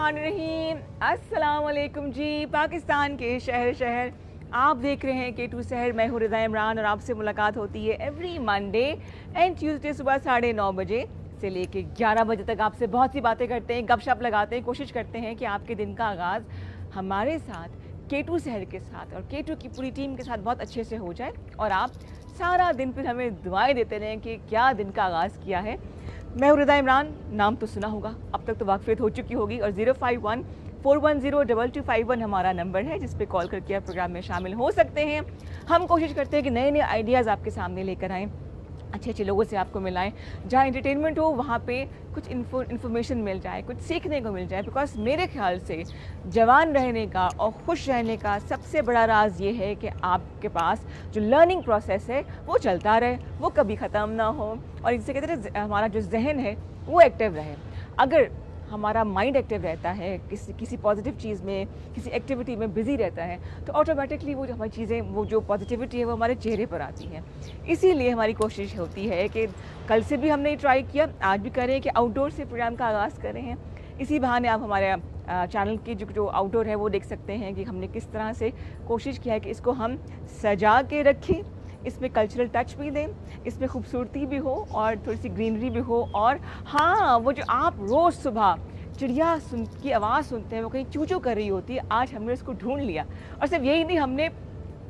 बिस्मिल्लाहिर्रहमानिर्रहीम। अस्सलाम वालेकुम जी। पाकिस्तान के शहर शहर आप देख रहे हैं K2 शहर। मैं हूँ रिदा इमरान और आपसे मुलाकात होती है एवरी मंडे एंड ट्यूसडे सुबह 9:30 बजे से लेके 11 बजे तक। आपसे बहुत सी बातें करते हैं, गपशप लगाते हैं, कोशिश करते हैं कि आपके दिन का आगाज़ हमारे साथ K2 शहर के साथ और K2 की पूरी टीम के साथ बहुत अच्छे से हो जाए और आप सारा दिन फिर हमें दुआएं देते रहें कि क्या दिन का आगाज़ किया है। मैं हूँ रिदा इमरान, नाम तो सुना होगा, अब तक तो वाकफियत हो चुकी होगी। और 051-410-2251 हमारा नंबर है जिस पे कॉल करके आप प्रोग्राम में शामिल हो सकते हैं। हम कोशिश करते हैं कि नए नए आइडियाज़ आपके सामने लेकर आएँ, अच्छे अच्छे लोगों से आपको मिलाएं, जहाँ एंटरटेनमेंट हो वहाँ पे कुछ इन्फॉर्मेशन मिल जाए, कुछ सीखने को मिल जाए। बिकॉज मेरे ख्याल से जवान रहने का और खुश रहने का सबसे बड़ा राज ये है कि आपके पास जो लर्निंग प्रोसेस है वो चलता रहे, वो कभी ख़त्म ना हो और इसे कहते हैं हमारा जो जहन है वो एक्टिव रहे। अगर हमारा माइंड एक्टिव रहता है, किसी पॉजिटिव चीज़ में, किसी एक्टिविटी में बिज़ी रहता है, तो ऑटोमेटिकली वो जो हमारी चीज़ें, वो जो पॉजिटिविटी है वो हमारे चेहरे पर आती है। इसीलिए हमारी कोशिश होती है कि कल से भी हमने ट्राई किया, आज भी करें कि आउटडोर से प्रोग्राम का आगाज़ करें हैं। इसी बहाने आप हमारे चैनल की जो आउटडोर है वो देख सकते हैं कि हमने किस तरह से कोशिश किया है कि इसको हम सजा के रखें, इसमें कल्चरल टच भी दें, इसमें खूबसूरती भी हो और थोड़ी सी ग्रीनरी भी हो। और हाँ, वो जो आप रोज़ सुबह चिड़िया की आवाज़ सुनते हैं, वो कहीं चू चू कर रही होती है, आज हमने इसको ढूंढ लिया। और सिर्फ यही नहीं, हमने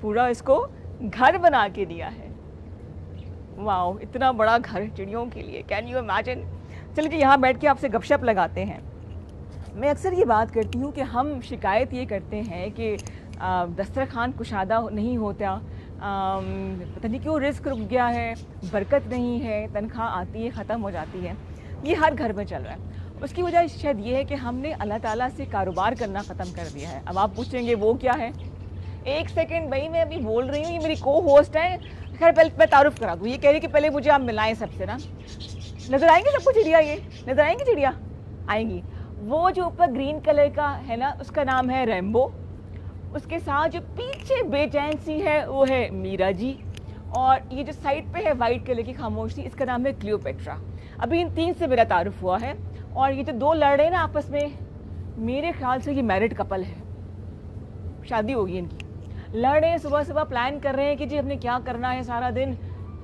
पूरा इसको घर बना के दिया है। वाह, इतना बड़ा घर चिड़ियों के लिए, कैन यू इमेजिन। चलिए जी, यहाँ बैठ के आपसे गपशप लगाते हैं। मैं अक्सर ये बात करती हूँ कि हम शिकायत ये करते हैं कि दस्तरखान कुशादा नहीं होता, पता नहीं क्यों रिस्क रुक गया है, बरकत नहीं है, तनख्वाह आती है ख़त्म हो जाती है। ये हर घर में चल रहा है। उसकी वजह शायद ये है कि हमने अल्लाह ताला से कारोबार करना ख़त्म कर दिया है। अब आप पूछेंगे वो क्या है। एक सेकेंड भाई, मैं अभी बोल रही हूँ, ये मेरी को होस्ट है। खैर पहले मैं तारुफ करा दूँ। ये कह रही कि पहले मुझे आप मिलाएं सबसे ना। नज़र आएंगी सबको चिड़िया, ये नज़र आएंगी चिड़िया, आएंगी। वो जो ऊपर ग्रीन कलर का है ना, उसका नाम है रेम्बो। उसके साथ जो पीछे बेचैन सी है वो है मीरा जी। और ये जो साइड पे है वाइट कलर की खामोशी, इसका नाम है क्लियोपेट्रा। अभी इन 3 से मेरा तारुफ हुआ है। और ये जो 2 लड़ रहे हैं ना आपस में, मेरे ख्याल से ये मैरिड कपल है, शादी होगी इनकी। लड़ रहे हैं, सुबह सुबह प्लान कर रहे हैं कि जी हमने क्या करना है सारा दिन,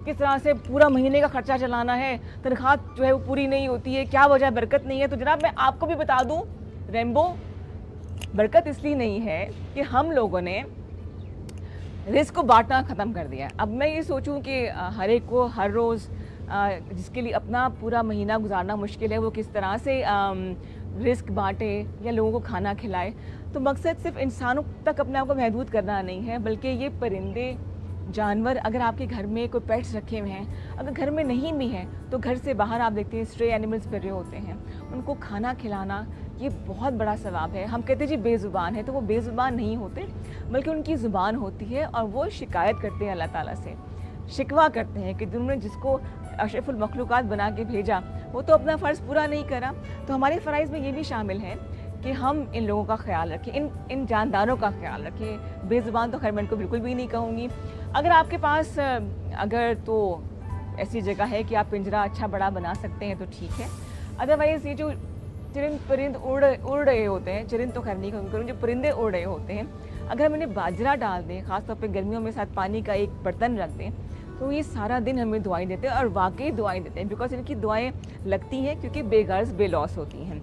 किस तरह से पूरा महीने का खर्चा चलाना है, तनख्वाह जो है वो पूरी नहीं होती है, क्या वजह, बरकत नहीं है। तो जनाब मैं आपको भी बता दूं, रेम्बो, बरकत इसलिए नहीं है कि हम लोगों ने रिस्क को बांटना ख़त्म कर दिया है। अब मैं ये सोचूं कि हर एक को हर रोज़ जिसके लिए अपना पूरा महीना गुजारना मुश्किल है, वो किस तरह से रिस्क बांटे या लोगों को खाना खिलाए। तो मकसद सिर्फ इंसानों तक अपने आप को महदूद करना नहीं है, बल्कि ये परिंदे, जानवर, अगर आपके घर में कोई पेट्स रखे हुए हैं, अगर घर में नहीं भी हैं तो घर से बाहर आप देखते हैं स्ट्रे एनिमल्स फिर रहे होते हैं, उनको खाना खिलाना ये बहुत बड़ा सवाब है। हम कहते हैं जी बेज़ुबान है, तो वो बेज़ुबान नहीं होते, बल्कि उनकी ज़ुबान होती है और वो शिकायत करते हैं अल्लाह ताला से, शिकवा करते हैं कि तुमने जिसको अशरफुल मखलूक़ात बना के भेजा वो तो अपना फ़र्ज़ पूरा नहीं करा। तो हमारे फ़राइज़ में ये भी शामिल है कि हम इन लोगों का ख्याल रखें, इन जानदारों का ख्याल रखें। बेज़ुबान तो खैर मैं इनको बिल्कुल भी नहीं कहूँगी। अगर आपके पास अगर तो ऐसी जगह है कि आप पिंजरा अच्छा बड़ा बना सकते हैं तो ठीक है। अदरवाइज़ ये जो चरिंद परिंद उड़ रहे होते हैं, चरिंद तो खैर नहीं कहूँगी, जो परिंदे उड़ रहे होते हैं, अगर हम इन्हें बाजरा डाल दें, ख़ासतौर पर गर्मियों में साथ पानी का एक बर्तन रख दें, तो ये सारा दिन हमें दुआएं देते हैं और वाकई दुआएं देते हैं। बिकॉज इनकी दुआएं लगती हैं क्योंकि बेगर्ज बेलॉस होती हैं।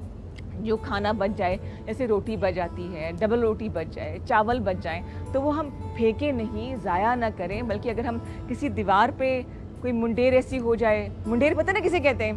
जो खाना बच जाए, जैसे रोटी बच जाती है, डबल रोटी बच जाए, चावल बच जाए, तो वो हम फेंके नहीं, ज़ाया ना करें, बल्कि अगर हम किसी दीवार पे कोई मुंडेर ऐसी हो जाए, मुंडेर पता ना किसे कहते हैं,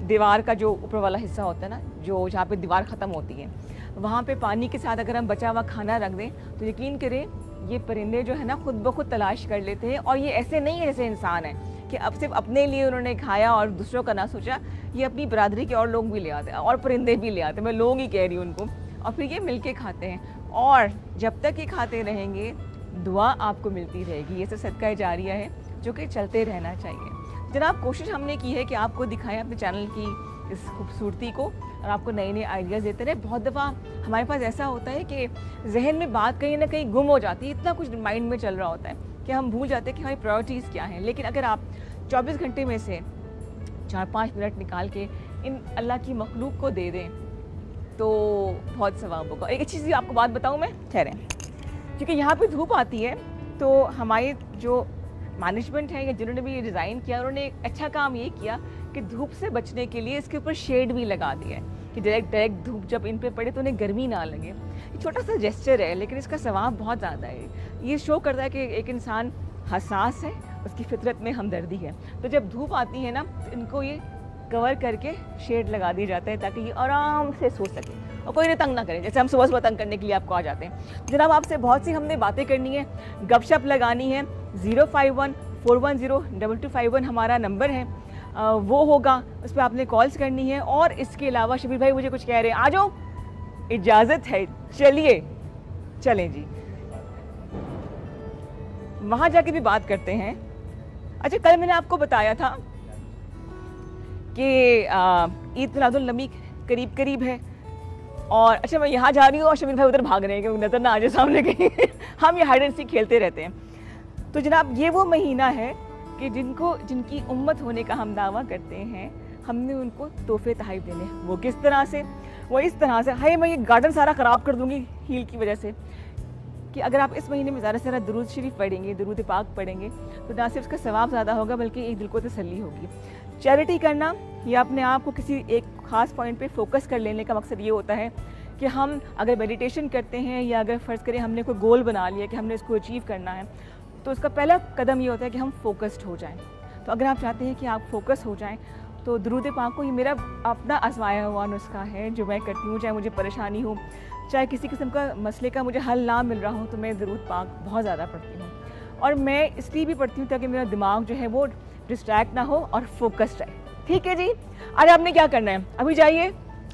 दीवार का जो ऊपर वाला हिस्सा होता है ना, जो जहाँ पे दीवार ख़त्म होती है, वहाँ पे पानी के साथ अगर हम बचा हुआ खाना रख दें तो यकीन करें ये परिंदे जो है ना खुद ब खुद तलाश कर लेते हैं। और ये ऐसे नहीं है जैसे इंसान है कि अब सिर्फ अपने लिए उन्होंने खाया और दूसरों का ना सोचा, ये अपनी बरादरी के और लोग भी ले आते हैं और परिंदे भी ले आते हैं, मैं लोग ही कह रही हूँ उनको, और फिर ये मिलके खाते हैं। और जब तक ये खाते रहेंगे दुआ आपको मिलती रहेगी। ये सब सदका जारिया है जो कि चलते रहना चाहिए। जनाब कोशिश हमने की है कि आपको दिखाएं अपने चैनल की इस खूबसूरती को और आपको नए नए आइडियाज़ देते रहे। बहुत दफ़ा हमारे पास ऐसा होता है कि जहन में बात कहीं ना कहीं गुम हो जाती है, इतना कुछ माइंड में चल रहा होता है कि हम भूल जाते हैं कि हमारी प्रायोरिटीज़ क्या हैं। लेकिन अगर आप 24 घंटे में से 4-5 मिनट निकाल के इन अल्लाह की मखलूक को दे दें तो बहुत सवाब होगा। एक अच्छी चीज़ आपको बात बताऊँ मैं, ठहरें, क्योंकि यहाँ पे धूप आती है तो हमारे जो मैनेजमेंट है या जिन्होंने भी ये डिज़ाइन किया उन्होंने एक अच्छा काम ये किया कि धूप से बचने के लिए इसके ऊपर शेड भी लगा दिया है कि डायरेक्ट धूप जब इन पे पड़े तो उन्हें गर्मी ना लगे। ये छोटा सा जेस्चर है लेकिन इसका सवाब बहुत ज़्यादा है। ये शो करता है कि एक इंसान हसास है, उसकी फितरत में हमदर्दी है। तो जब धूप आती है ना तो इनको ये कवर करके शेड लगा दिया जाता है ताकि ये आराम से सो सके और कोई इन्हें तंग ना करे, जैसे हम सुबह सुबह तंग करने के लिए आपको आ जाते हैं। जनाब आपसे बहुत सी हमने बातें करनी है, गपशप लगानी है। 051-410-2251 हमारा नंबर है, वो होगा, उस पर आपने कॉल्स करनी है। और इसके अलावा शबीर भाई मुझे कुछ कह रहे हैं, आ जाओ, इजाज़त है, चलिए चलें जी, वहाँ जाके भी बात करते हैं। अच्छा, कल मैंने आपको बताया था कि ईद मिलादुल नबी करीब करीब है और अच्छा मैं यहाँ जा रही हूँ और शमीर भाई उधर भाग रहे हैं कि नज़र ना आ जाए सामने कहीं हम ये हाइड एंड सीक खेलते रहते हैं। तो जनाब ये वो महीना है कि जिनकी उम्मत होने का हम दावा करते हैं, हमने उनको तोहफे तहफ़ देने। वो किस तरह से? वो इस तरह से, हाय मैं ये गार्डन सारा ख़राब कर दूँगी हील की वजह से, कि अगर आप इस महीने में ज़्यादा से ज़्यादा दुरूद शरीफ पढ़ेंगे, दुरूद पाक पढ़ेंगे तो ना सिर्फ उसका सवाब ज़्यादा होगा बल्कि एक दिल को तसल्ली होगी। चैरिटी करना या अपने आप को किसी एक ख़ास पॉइंट पे फोकस कर लेने का मकसद ये होता है कि हम अगर मेडिटेशन करते हैं या अगर फ़र्ज़ करें हमने कोई गोल बना लिया कि हमने इसको अचीव करना है, तो उसका पहला कदम ये होता है कि हम फोकस्ड हो जाएं। तो अगर आप चाहते हैं कि आप फोकस हो जाएं तो दुरूद पाक को, ये मेरा अपना आजमाया हुआ नुस्खा है जो मैं करती हूँ, चाहे मुझे परेशानी हो, चाहे किसी किस्म का मसले का मुझे हल ना मिल रहा हो, तो मैं दुरूद पाक बहुत ज़्यादा पढ़ती हूँ। और मैं इसलिए भी पढ़ती हूँ ताकि मेरा दिमाग जो है वो डिस्ट्रैक्ट ना हो और फोकस्ड रहे। ठीक है जी, आज आपने क्या करना है, अभी जाइए,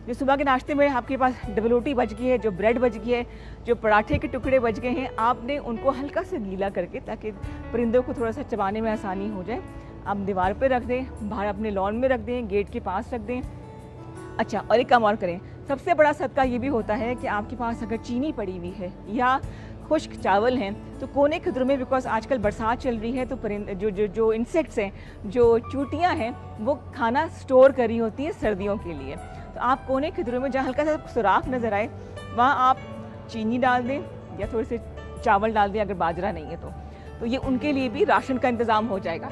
जो सुबह के नाश्ते में आपके पास डबल रोटी बच गई है, जो ब्रेड बच गई है, जो पराठे के टुकड़े बच गए हैं, आपने उनको हल्का सा गीला करके ताकि परिंदों को थोड़ा सा चबाने में आसानी हो जाए, आप दीवार पर रख दें, बाहर अपने लॉन में रख दें, गेट के पास रख दें। अच्छा, और एक काम और करें, सबसे बड़ा सदका ये भी होता है कि आपके पास अगर चीनी पड़ी हुई है या खुश्क चावल हैं तो कोने खिदरों में, बिकॉज आजकल बरसात चल रही है तो जो इंसेक्ट्स हैं, जो चूटियाँ हैं, वो खाना स्टोर करी होती है सर्दियों के लिए। तो आप कोने खिदरों में जहाँ हल्का सा सुराख नज़र आए वहाँ आप चीनी डाल दें या थोड़े से चावल डाल दें अगर बाजरा नहीं है तो ये उनके लिए भी राशन का इंतज़ाम हो जाएगा।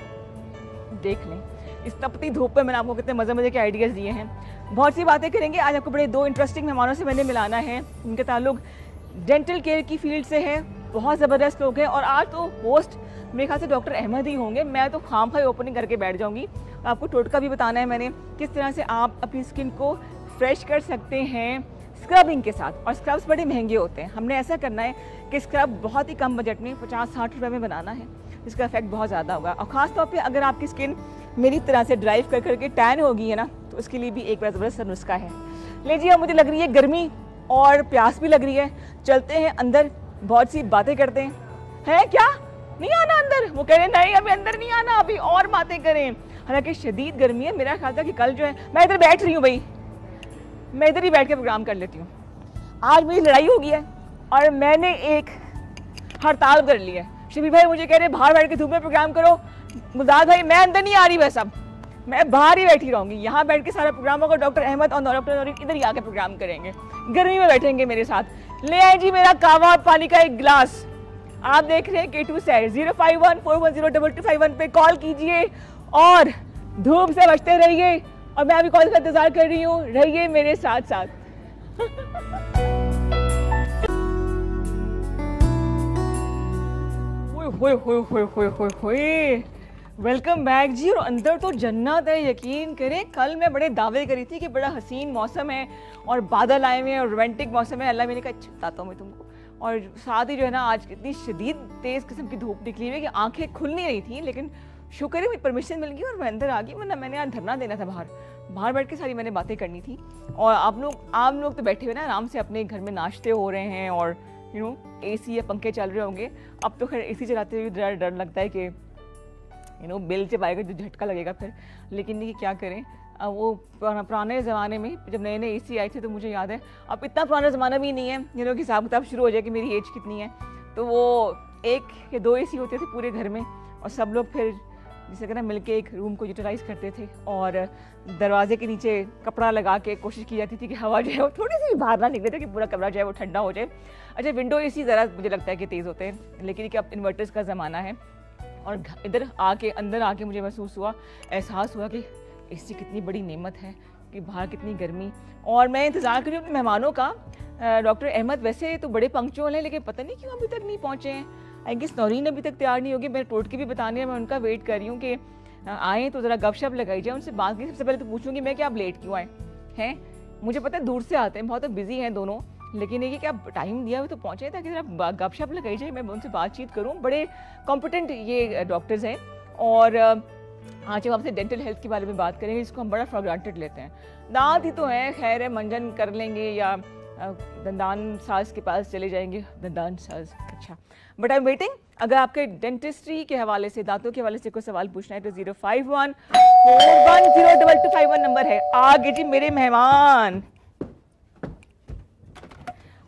देख लें, इस तपती धूप पे मैंने आपको कितने मज़े के आइडियाज़ दिए हैं। बहुत सी बातें करेंगे आज, आपको बड़े दो इंटरेस्टिंग मेहमानों से मैंने मिलाना है, उनके ताल्लुक डेंटल केयर की फील्ड से है, बहुत ज़बरदस्त लोग हैं। और आज तो होस्ट मेरे ख्याल से डॉक्टर अहमद ही होंगे, मैं तो खाम खाई ओपनिंग करके बैठ जाऊंगी। आपको टोटका भी बताना है मैंने, किस तरह से आप अपनी स्किन को फ्रेश कर सकते हैं स्क्रबिंग के साथ। और स्क्रब्स बड़े महंगे होते हैं, हमने ऐसा करना है कि स्क्रब बहुत ही कम बजट में 50-60 रुपये में बनाना है, इसका इफेक्ट बहुत ज़्यादा होगा। और ख़ास तौर पे अगर आपकी स्किन मेरी तरह से ड्राइव कर करके टैन हो गई है ना, तो उसके लिए भी एक बड़ा ज़बरदस्त नुस्खा है। लीजिए, मुझे लग रही है गर्मी और प्यास भी लग रही है, चलते हैं अंदर, बहुत सी बातें करते हैं। है क्या नहीं आना अंदर? वो कह रहे हैं नहीं अभी अंदर नहीं आना, अभी और बातें करें। हालांकि शदीद गर्मी है, मेरा ख्याल था कि कल जो है, मैं इधर बैठ रही हूँ भाई, मैं इधर ही बैठ के प्रोग्राम कर लेती हूँ। आज मेरी लड़ाई हो गई है और मैंने एक हड़ताल कर ली है। शबीर भाई मुझे कह रहे बाहर बैठ के धूप में प्रोग्राम करो, मुजाद भाई मैं अंदर नहीं आ रही, वैसा मैं बाहर ही बैठी रहूँगी, यहाँ बैठ के सारा प्रोग्राम होगा। डॉक्टर अहमद और डॉक्टर नौरीन इधर ही आके प्रोग्राम करेंगे, गर्मी में बैठेंगे मेरे साथ। ले आए जी मेरा कावा और पानी का एक गिलास। आप देख रहे हैं K2 सैर, 051-410-2251 पे कॉल कीजिए और धूप से बचते रहिए। और मैं अभी कॉल का इंतजार कर रही हूँ, रहिए मेरे साथ साथ। वेलकम बैक जी। और अंदर तो जन्नत है, यकीन करें। कल मैं बड़े दावे करी थी कि बड़ा हसीन मौसम है और बादल आए हुए हैं और रोमांटिक मौसम है। अल्लाह मैंने कहा अच्छा बताता हूँ मैं तुमको। और साथ ही जो है ना, आज इतनी शदीद तेज़ किस्म की धूप निकली हुई है कि आंखें खुल नहीं रही थी, लेकिन शुक्र है मुझे परमिशन मिल गई और मैं अंदर आ गई, वरना मैंने आज धरना देना था बाहर बैठ के सारी मैंने बातें करनी थी। और आप लोग तो बैठे हुए ना आराम से अपने घर में नाश्ते हो रहे हैं और AC या पंखे चल रहे होंगे। अब तो खैर AC चलाते हुए डर लगता है कि बिल जब आएगा जो झटका लगेगा फिर, लेकिन ये क्या करें। अब वो पुराने ज़माने में जब नए नए AC आए थे तो मुझे याद है, अब इतना पुराना ज़माना भी नहीं है कि हिसाब किताब शुरू हो जाए कि मेरी एज कितनी है, तो वो 1 या 2 AC होते थे पूरे घर में और सब लोग फिर जिसे कहना मिलके एक रूम को यूटिलाइज करते थे और दरवाजे के नीचे कपड़ा लगा के कोशिश की जाती थी कि हवा जो है वो थोड़ी सी बाहर ना निकले थे कि पूरा कमरा जो है वो ठंडा हो जाए। अच्छा, विंडो एसी ज़रा मुझे लगता है कि तेज़ होते हैं, लेकिन कि अब इन्वर्टर्स का ज़माना है और इधर आके अंदर आके मुझे महसूस हुआ, एहसास हुआ कि एसी कितनी बड़ी नेमत है, कि बाहर कितनी गर्मी। और मैं इंतज़ार कर रही हूँ अपने मेहमानों का। डॉक्टर अहमद वैसे तो बड़े पंक्चुअल हैं, लेकिन पता नहीं क्यों अभी तक नहीं पहुँचे हैं। आई गेस नौरीन अभी तक तैयार नहीं होगी। मेरे टोटके भी बताने हैं, मैं उनका वेट कर रही हूँ कि आएँ तो ज़रा गपशप लगाई जाए, उनसे बात की। सबसे पहले तो पूछूंगी मैं कि आप लेट क्यों आए हैं। मुझे पता है दूर से आते हैं, बहुत बिजी हैं दोनों, लेकिन ये कि आप टाइम दिया हुआ तो पहुँचे ताकि ज़रा गपशप लगाई जाए, मैं उनसे बातचीत करूँ। बड़े कॉम्पिटेंट ये डॉक्टर्स हैं। और आज हम आपसे डेंटल हेल्थ के बारे में बात करेंगे, जिसको हम बड़ा फॉर ग्रांटेड लेते हैं। दांत ही तो हैं, खैर है, मंजन कर लेंगे या दंदान साज के पास चले जाएंगे, दंदान साज। अच्छा, बट आई एम वेटिंग। अगर आपके डेंटिस्ट्री के हवाले से, दांतों के हवाले से कोई सवाल पूछना है तो 05141022251 नंबर है। आगे जी मेरे मेहमान।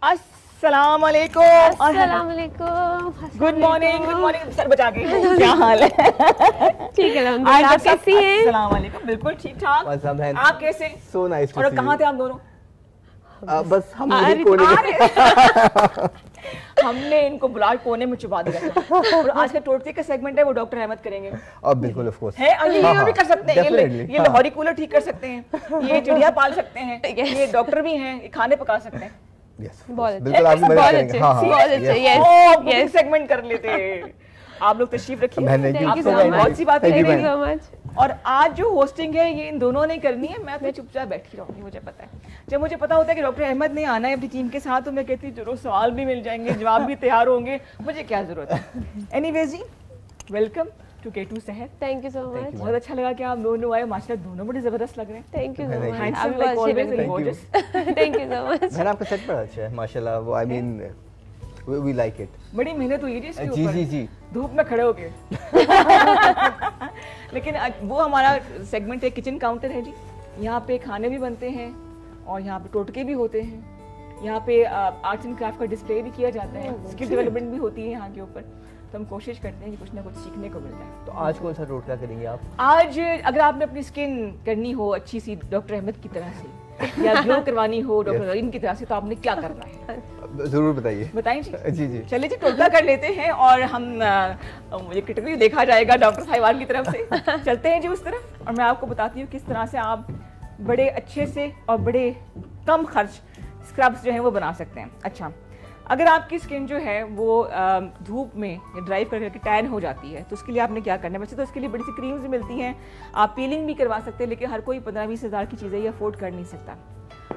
अस्सलाम वालेकुम। अस्सलाम वालेकुम। Good morning. Good morning. Sir बचा के क्या हाल है? ठीक है, आप कैसी हैं? अस्सलाम वालेकुम। बिल्कुल ठीक ठाक। आप कैसे? सो नाइस टू और सी कहाँ थे आप दोनों? बस हम यही कोने में हमने इनको बुला कोने में छुपा दिया था। और आज का टोटके का सेगमेंट है वो डॉक्टर अहमद करेंगे। बिल्कुल ऑफ कोर्स है, ये भी कर सकते हैं। ये लाहौरी कूलर ठीक कर सकते हैं, ये चिड़िया पाल सकते हैं, ये डॉक्टर भी हैं, ये खाने पका सकते हैं। बिल्कुल आप मदद करेंगे। बहुत अच्छे। यस, सेगमेंट कर लेते हैं। आप लोग तशरीफ रखिए, आपसे बहुत सी बातें थैंक यू करेंगे। So much. और आज जो होस्टिंग है ये इन दोनों ने करनी है, मैं तो चुपचाप बैठी रहूंगी। मुझे पता है, जब मुझे पता होता है कि डॉक्टर अहमद ने आना है अपनी टीम के साथ, तो मैं कहती हूँ जरूर सवाल भी मिल जाएंगे, जवाब भी तैयार होंगे, मुझे क्या जरूरत है। Anyways ji, welcome to K2 सहर। Thank you so much. बहुत अच्छा लगा कि आप दोनों आए, माशाल्लाह दोनों बड़े जबरदस्त लग रहे हैं। Thank you so much. Handsome like always and gorgeous। Thank you so much. मैंने आपका सेट बड़ा अच्छा है माशाल्लाह। वो I mean we like it. बड़ी मेहनत हुई है जी इसके जी ऊपर। जी जी, धूप में खड़े होके। लेकिन वो हमारा सेगमेंट है किचन काउंटर है जी। यहाँ पे खाने भी बनते हैं और यहाँ पे टोटके भी होते हैं। यहाँ पे आर्ट्स एंड क्राफ्ट का डिस्प्ले भी किया जाता है, स्किल डेवलपमेंट भी होती है यहाँ के ऊपर। तो हम कोशिश करते हैं कि कुछ ना कुछ सीखने को मिल जाए। तो आज कौन सा टोटका करेंगे आप? आज अगर आपने अपनी स्किन करनी हो अच्छी सी डॉक्टर अहमद की तरह से, या ग्लो करवानी हो डॉक्टर नरीन की तरह से, तो आपने क्या करना है जरूर बताइए। बताएं जी। जी जी, चलिए जी, टोटका कर लेते हैं और हम मुझे कैटेगरी देखा जाएगा डॉक्टर साहिवान की तरफ से। चलते हैं जी उस तरफ और मैं आपको बताती हूँ किस तरह से आप बड़े अच्छे से और बड़े कम खर्च स्क्रब्स जो हैं वो बना सकते हैं। अच्छा, अगर आपकी स्किन जो है वो धूप में या ड्राइव करके टैन हो जाती है, तो उसके लिए आपने क्या करना है? वैसे तो इसके लिए बड़ी सी क्रीम्स मिलती हैं, आप पीलिंग भी करवा सकते हैं, लेकिन हर कोई 15-20 हज़ार की चीज़ें ये अफोर्ड कर नहीं सकता।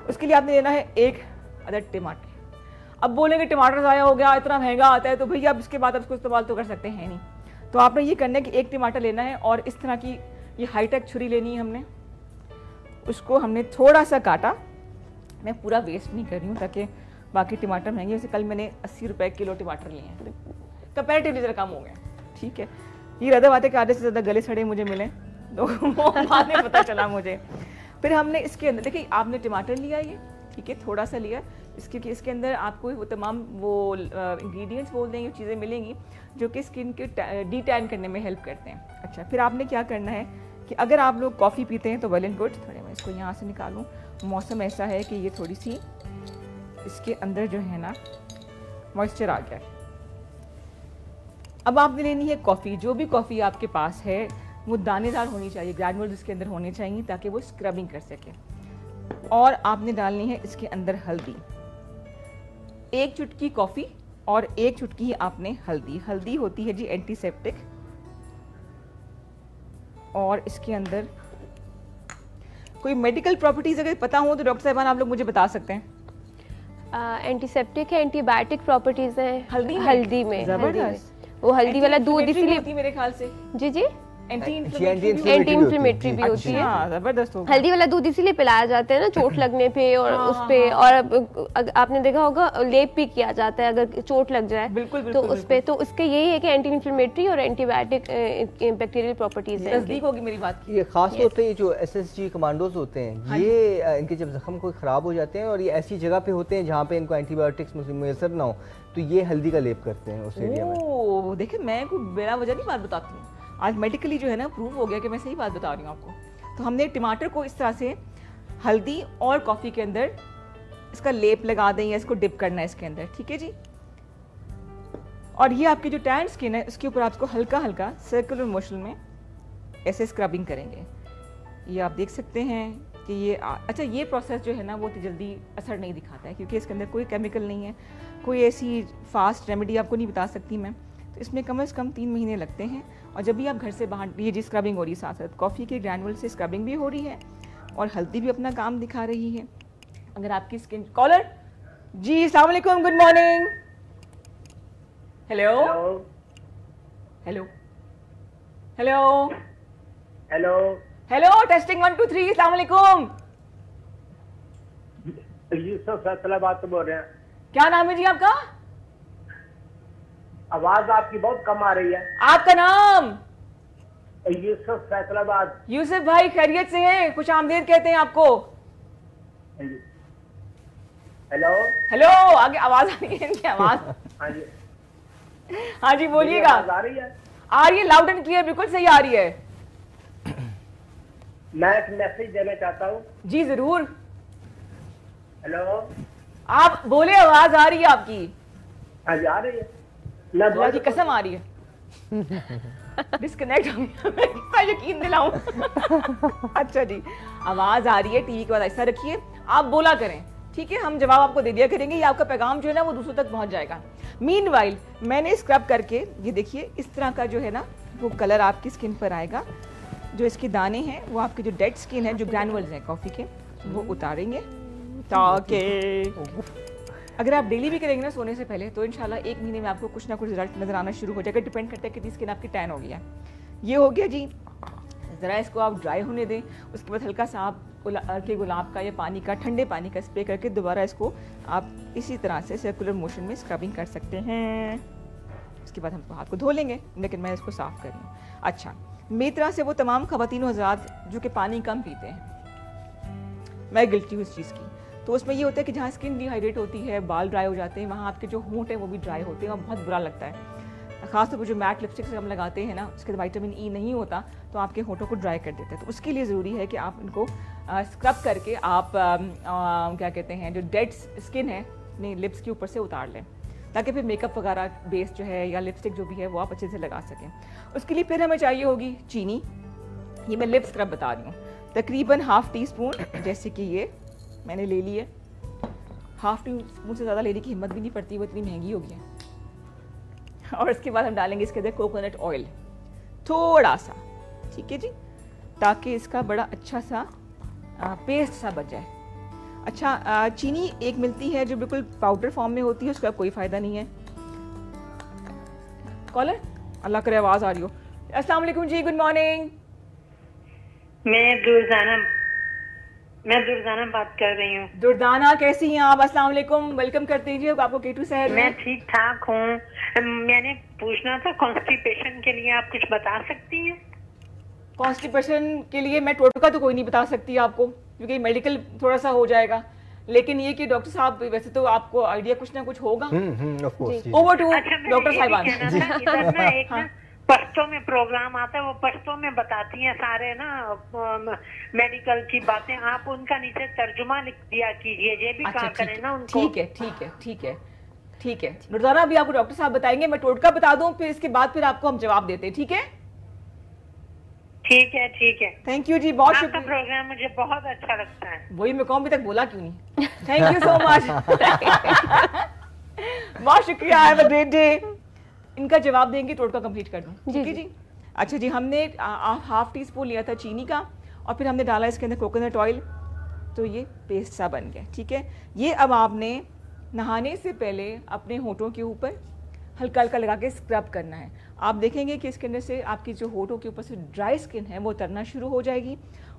उसके लिए आपने लेना है एक अदद टमाटर। अब बोलेंगे टमाटर ज़ाया हो गया, इतना महंगा आता है, तो भैया अब इसके बाद आप उसको इस्तेमाल तो कर सकते हैं नहीं। तो आपने ये करना है कि एक टमाटर लेना है और इस तरह की ये हाईटेक छुरी लेनी है हमने। उसको हमने थोड़ा सा काटा, मैं पूरा वेस्ट नहीं कर रही हूँ ताकि बाकी टमाटर महंगे। वैसे कल मैंने 80 रुपए किलो टमाटर लिए हैं, कंपेरेटिवली ज़रा कम हो गए। ठीक है, ये ज़्यादा बात है कि आधे से ज़्यादा गले सड़े मुझे मिले, तो बाद में पता चला मुझे। फिर हमने इसके अंदर देखिए, आपने टमाटर लिया ये, ठीक है, थोड़ा सा लिया, इसके अंदर आपको वो तमाम वो इंग्रेडिएंट्स बोल देंगे, चीज़ें मिलेंगी जो कि स्किन के डी टैन करने में हेल्प करते हैं। अच्छा, फिर आपने क्या करना है कि अगर आप लोग कॉफ़ी पीते हैं तो वेल एंड गुड। थोड़े मैं इसको यहाँ से निकालूँ, मौसम ऐसा है कि ये थोड़ी सी इसके अंदर जो है ना मॉइस्चर आ गया। अब आपने लेनी है कॉफ़ी। जो भी कॉफ़ी आपके पास है वो दानेदार होनी चाहिए, ग्रैनुल्स इसके अंदर होने चाहिए ताकि वो स्क्रबिंग कर सके। और आपने डालनी है इसके अंदर हल्दी, 1 चुटकी कॉफ़ी और 1 चुटकी आपने हल्दी। हल्दी होती है जी एंटीसेप्टिक। और इसके अंदर कोई मेडिकल प्रॉपर्टीज अगर पता हो तो डॉक्टर साहबान आप लोग मुझे बता सकते हैं। एंटीसेप्टिक है, एंटीबायोटिक प्रॉपर्टीज हैं हल्दी में। जबरदस्त। वो हल्दी वाला दूध इसीलिए मेरे ख्याल से जी एंटी इन्फ्लेमेटरी भी होती है। जबरदस्त। हल्दी वाला दूध इसीलिए पिलाया जाता है ना चोट लगने पे और उस पे, और आपने देखा होगा लेप भी किया जाता है अगर चोट लग जाए। बिल्कुल तो उस पे तो उसके यही है कि एंटी इन्फ्लेमेटरी और एंटीबायोटिक बैक्टीरियल प्रॉपर्टीज है। नजदीक होगी मेरी बात की। ये खास तौर पे जो SSG कमांडोज होते हैं, ये इनके जब जख्म कोई ख़राब हो जाते हैं और ये ऐसी जगह पे होते हैं जहाँ पे इनको एंटीबायोटिक्स मुयसर ना हो, तो ये हल्दी का लेप करते हैं उस एरिया में। ओह, देखिए मैं कोई बिना वजह नहीं बात बताती हूँ, आज मेडिकली जो है ना प्रूव हो गया कि मैं सही बात बता रही हूँ आपको। तो हमने टमाटर को इस तरह से हल्दी और कॉफ़ी के अंदर इसका लेप लगा दें या इसको डिप करना है इसके अंदर, ठीक है जी। और ये आपकी जो टैन स्किन है उसके ऊपर आपको हल्का हल्का सर्कुलर मोशन में ऐसे स्क्रबिंग करेंगे। ये आप देख सकते हैं कि ये अच्छा ये प्रोसेस जो है ना वो जल्दी असर नहीं दिखाता है क्योंकि इसके अंदर कोई केमिकल नहीं है, कोई ऐसी फास्ट रेमेडी आपको नहीं बता सकती मैं। तो इसमें कम से कम 3 महीने लगते हैं। और जब भी आप घर से बाहर, ये जी स्क्रबिंग हो रही है, साथ साथ कॉफ़ी के ग्रैनुअल से स्क्रबिंग भी हो रही है और हल्दी भी अपना काम दिखा रही है। अगर आपकी स्किन कॉलर जी, अस्सलाम वालेकुम, good morning. Hello hello hello hello hello, testing 1 2 3, अस्सलाम वालेकुम। यूसुफ फैसलाबाद से बोल रहे हैं। क्या नाम है जी आपका? आवाज आपकी बहुत कम आ रही है। आपका नाम? यूसुफ फैसलाबाद। यूसुफ भाई खैरियत से हैं? खुश आमदीद कहते हैं आपको। हेलो हेलो, आगे आवाज आ रही है इनकी आवाज। हाँ जी, हाँ जी बोलिएगा। आवाज आ रही है? आ रही है, लाउड एंड क्लियर, बिल्कुल सही आ रही है। मैं एक मैसेज देना चाहता हूँ। जी जरूर। हेलो, आप बोले, आवाज आ रही है आपकी। हाँ जी आ रही है। अल्लाह की कसम आ रही है। डिस्कनेक्ट हो गया, यकीन दिलाऊं। अच्छा जी, आवाज आ रही है, टीवी के बाद ऐसा रखिए, आप बोला करें, ठीक है, हम जवाब आपको दे दिया करेंगे। ये आपका पैगाम जो है ना वो दूसरों तक पहुंच जाएगा। मीनवाइल मैंने स्क्रब करके, ये देखिए इस तरह का जो है ना वो कलर आपकी स्किन पर आएगा। जो इसके दाने हैं वो आपकी जो डेड स्किन है, जो ग्रैनुअल्स हैं कॉफ़ी के, वो उतारेंगे ताकि अगर आप डेली भी करेंगे ना सोने से पहले तो इंशाल्लाह 1 महीने में आपको कुछ ना कुछ रिजल्ट नजर आना शुरू हो जाएगा। डिपेंड करता है कितनी स्किन आपकी टैन हो गया। ये हो गया जी, ज़रा इसको आप ड्राई होने दें। उसके बाद हल्का सा आप के गुलाब का या पानी का, ठंडे पानी का स्प्रे करके दोबारा इसको आप इसी तरह से सर्कुलर मोशन में स्क्रबिंग कर सकते हैं। उसके बाद हम हाथ को धो लेंगे, लेकिन मैं इसको साफ़ कर रही हूँ। अच्छा, मेरी तरह से वो तमाम ख़वातीन हज़रात जो कि पानी कम पीते हैं, मैं गिल्टी हूँ इस चीज़ की। तो उसमें ये होता है कि जहाँ स्किन डिहाइड्रेट होती है, बाल ड्राई हो जाते हैं, वहाँ आपके जो होंठ हैं वो भी ड्राई होते हैं और बहुत बुरा लगता है। खासतौर पर जो मैट लिपस्टिक से हम लगाते हैं ना, उसके अंदर विटामिन ई नहीं होता तो आपके होठों को ड्राई कर देते हैं। तो उसके लिए ज़रूरी है कि आप इनको स्क्रब करके आप क्या कहते हैं, जो डेड स्किन है अपने लिप्स के ऊपर से उतार लें, ताकि फिर मेकअप वगैरह बेस जो है या लिपस्टिक जो भी है वो आप अच्छे से लगा सकें। उसके लिए फिर हमें चाहिए होगी चीनी। ये मैं लिप स्क्रब बता रही हूँ, तकरीबन ½ टीस्पून, जैसे कि ये मैंने ले ली है। ½ टीस्पून से ज़्यादा लेने की हिम्मत भी नहीं पड़ती, वो इतनी महंगी हो गई है। और इसके बाद हम डालेंगे इसके अंदर कोकोनट ऑयल थोड़ा सा, ठीक है जी, ताकि इसका बड़ा अच्छा सा पेस्ट सा बच जाए। अच्छा, चीनी एक मिलती है जो बिल्कुल पाउडर फॉर्म में होती है, उसका कोई फ़ायदा नहीं है। कॉलर, अल्लाह करे आवाज़ आ रही हो। अस्सलाम वालेकुम जी, गुड मॉर्निंग। मैं दुर्दाना बात कर रही हूँ। दुर्दाना, कैसी हैं आप? अस्सलाम वालेकुम, वेलकम करते हैं जी आपको K2 शहर में। मैं ठीक ठाक हूँ। मैंने पूछना था, कॉन्स्टिपेशन के लिए आप कुछ बता सकती हैं? कॉन्स्टिपेशन के लिए मैं टोटका तो कोई नहीं बता सकती आपको, क्योंकि मेडिकल थोड़ा सा हो जाएगा, लेकिन ये कि डॉक्टर साहब वैसे तो आपको आइडिया कुछ ना कुछ होगा। Of course. ओवर टू अच्छा, डॉक्टर साहिबान। इधर ना एक ना पश्तो में प्रोग्राम आता है, वो पश्तो में बताती हैं सारे ना मेडिकल की बातें, आप उनका नीचे तर्जुमा लिख दिया कीजिए, ये भी कहा करें ना उनको। ठीक है ठीक है ठीक है ठीक है, रोजाना अभी आपको डॉक्टर साहब बताएंगे, मैं टोटका बता दूं, फिर इसके बाद फिर आपको हम जवाब देते हैं, ठीक है? ठीक है ठीक है, थैंक यू जी, बहुत आपका शुक्रिया। प्रोग्राम मुझे बहुत अच्छा लगता है। वही मैं कहूँ, अभी तक बोला क्यों नहीं। Thank you so much. बहुत शुक्रिया, हैव अ ग्रेट डे। इनका जवाब देंगे, टोटका कंप्लीट कर दूं, ठीक है जी। अच्छा जी, हमने ½ टीस्पून लिया था चीनी का, और फिर हमने डाला इसके अंदर कोकोनट ऑयल, तो ये पेस्ट सा बन गया, ठीक है। ये अब आपने नहाने से पहले अपने होठों के ऊपर हल्का हल्का लगा के स्क्रब करना है। आप देखेंगे कि इसके अंदर से आपकी जो होठों के ऊपर से ड्राई स्किन है वो उतरना शुरू हो जाएगी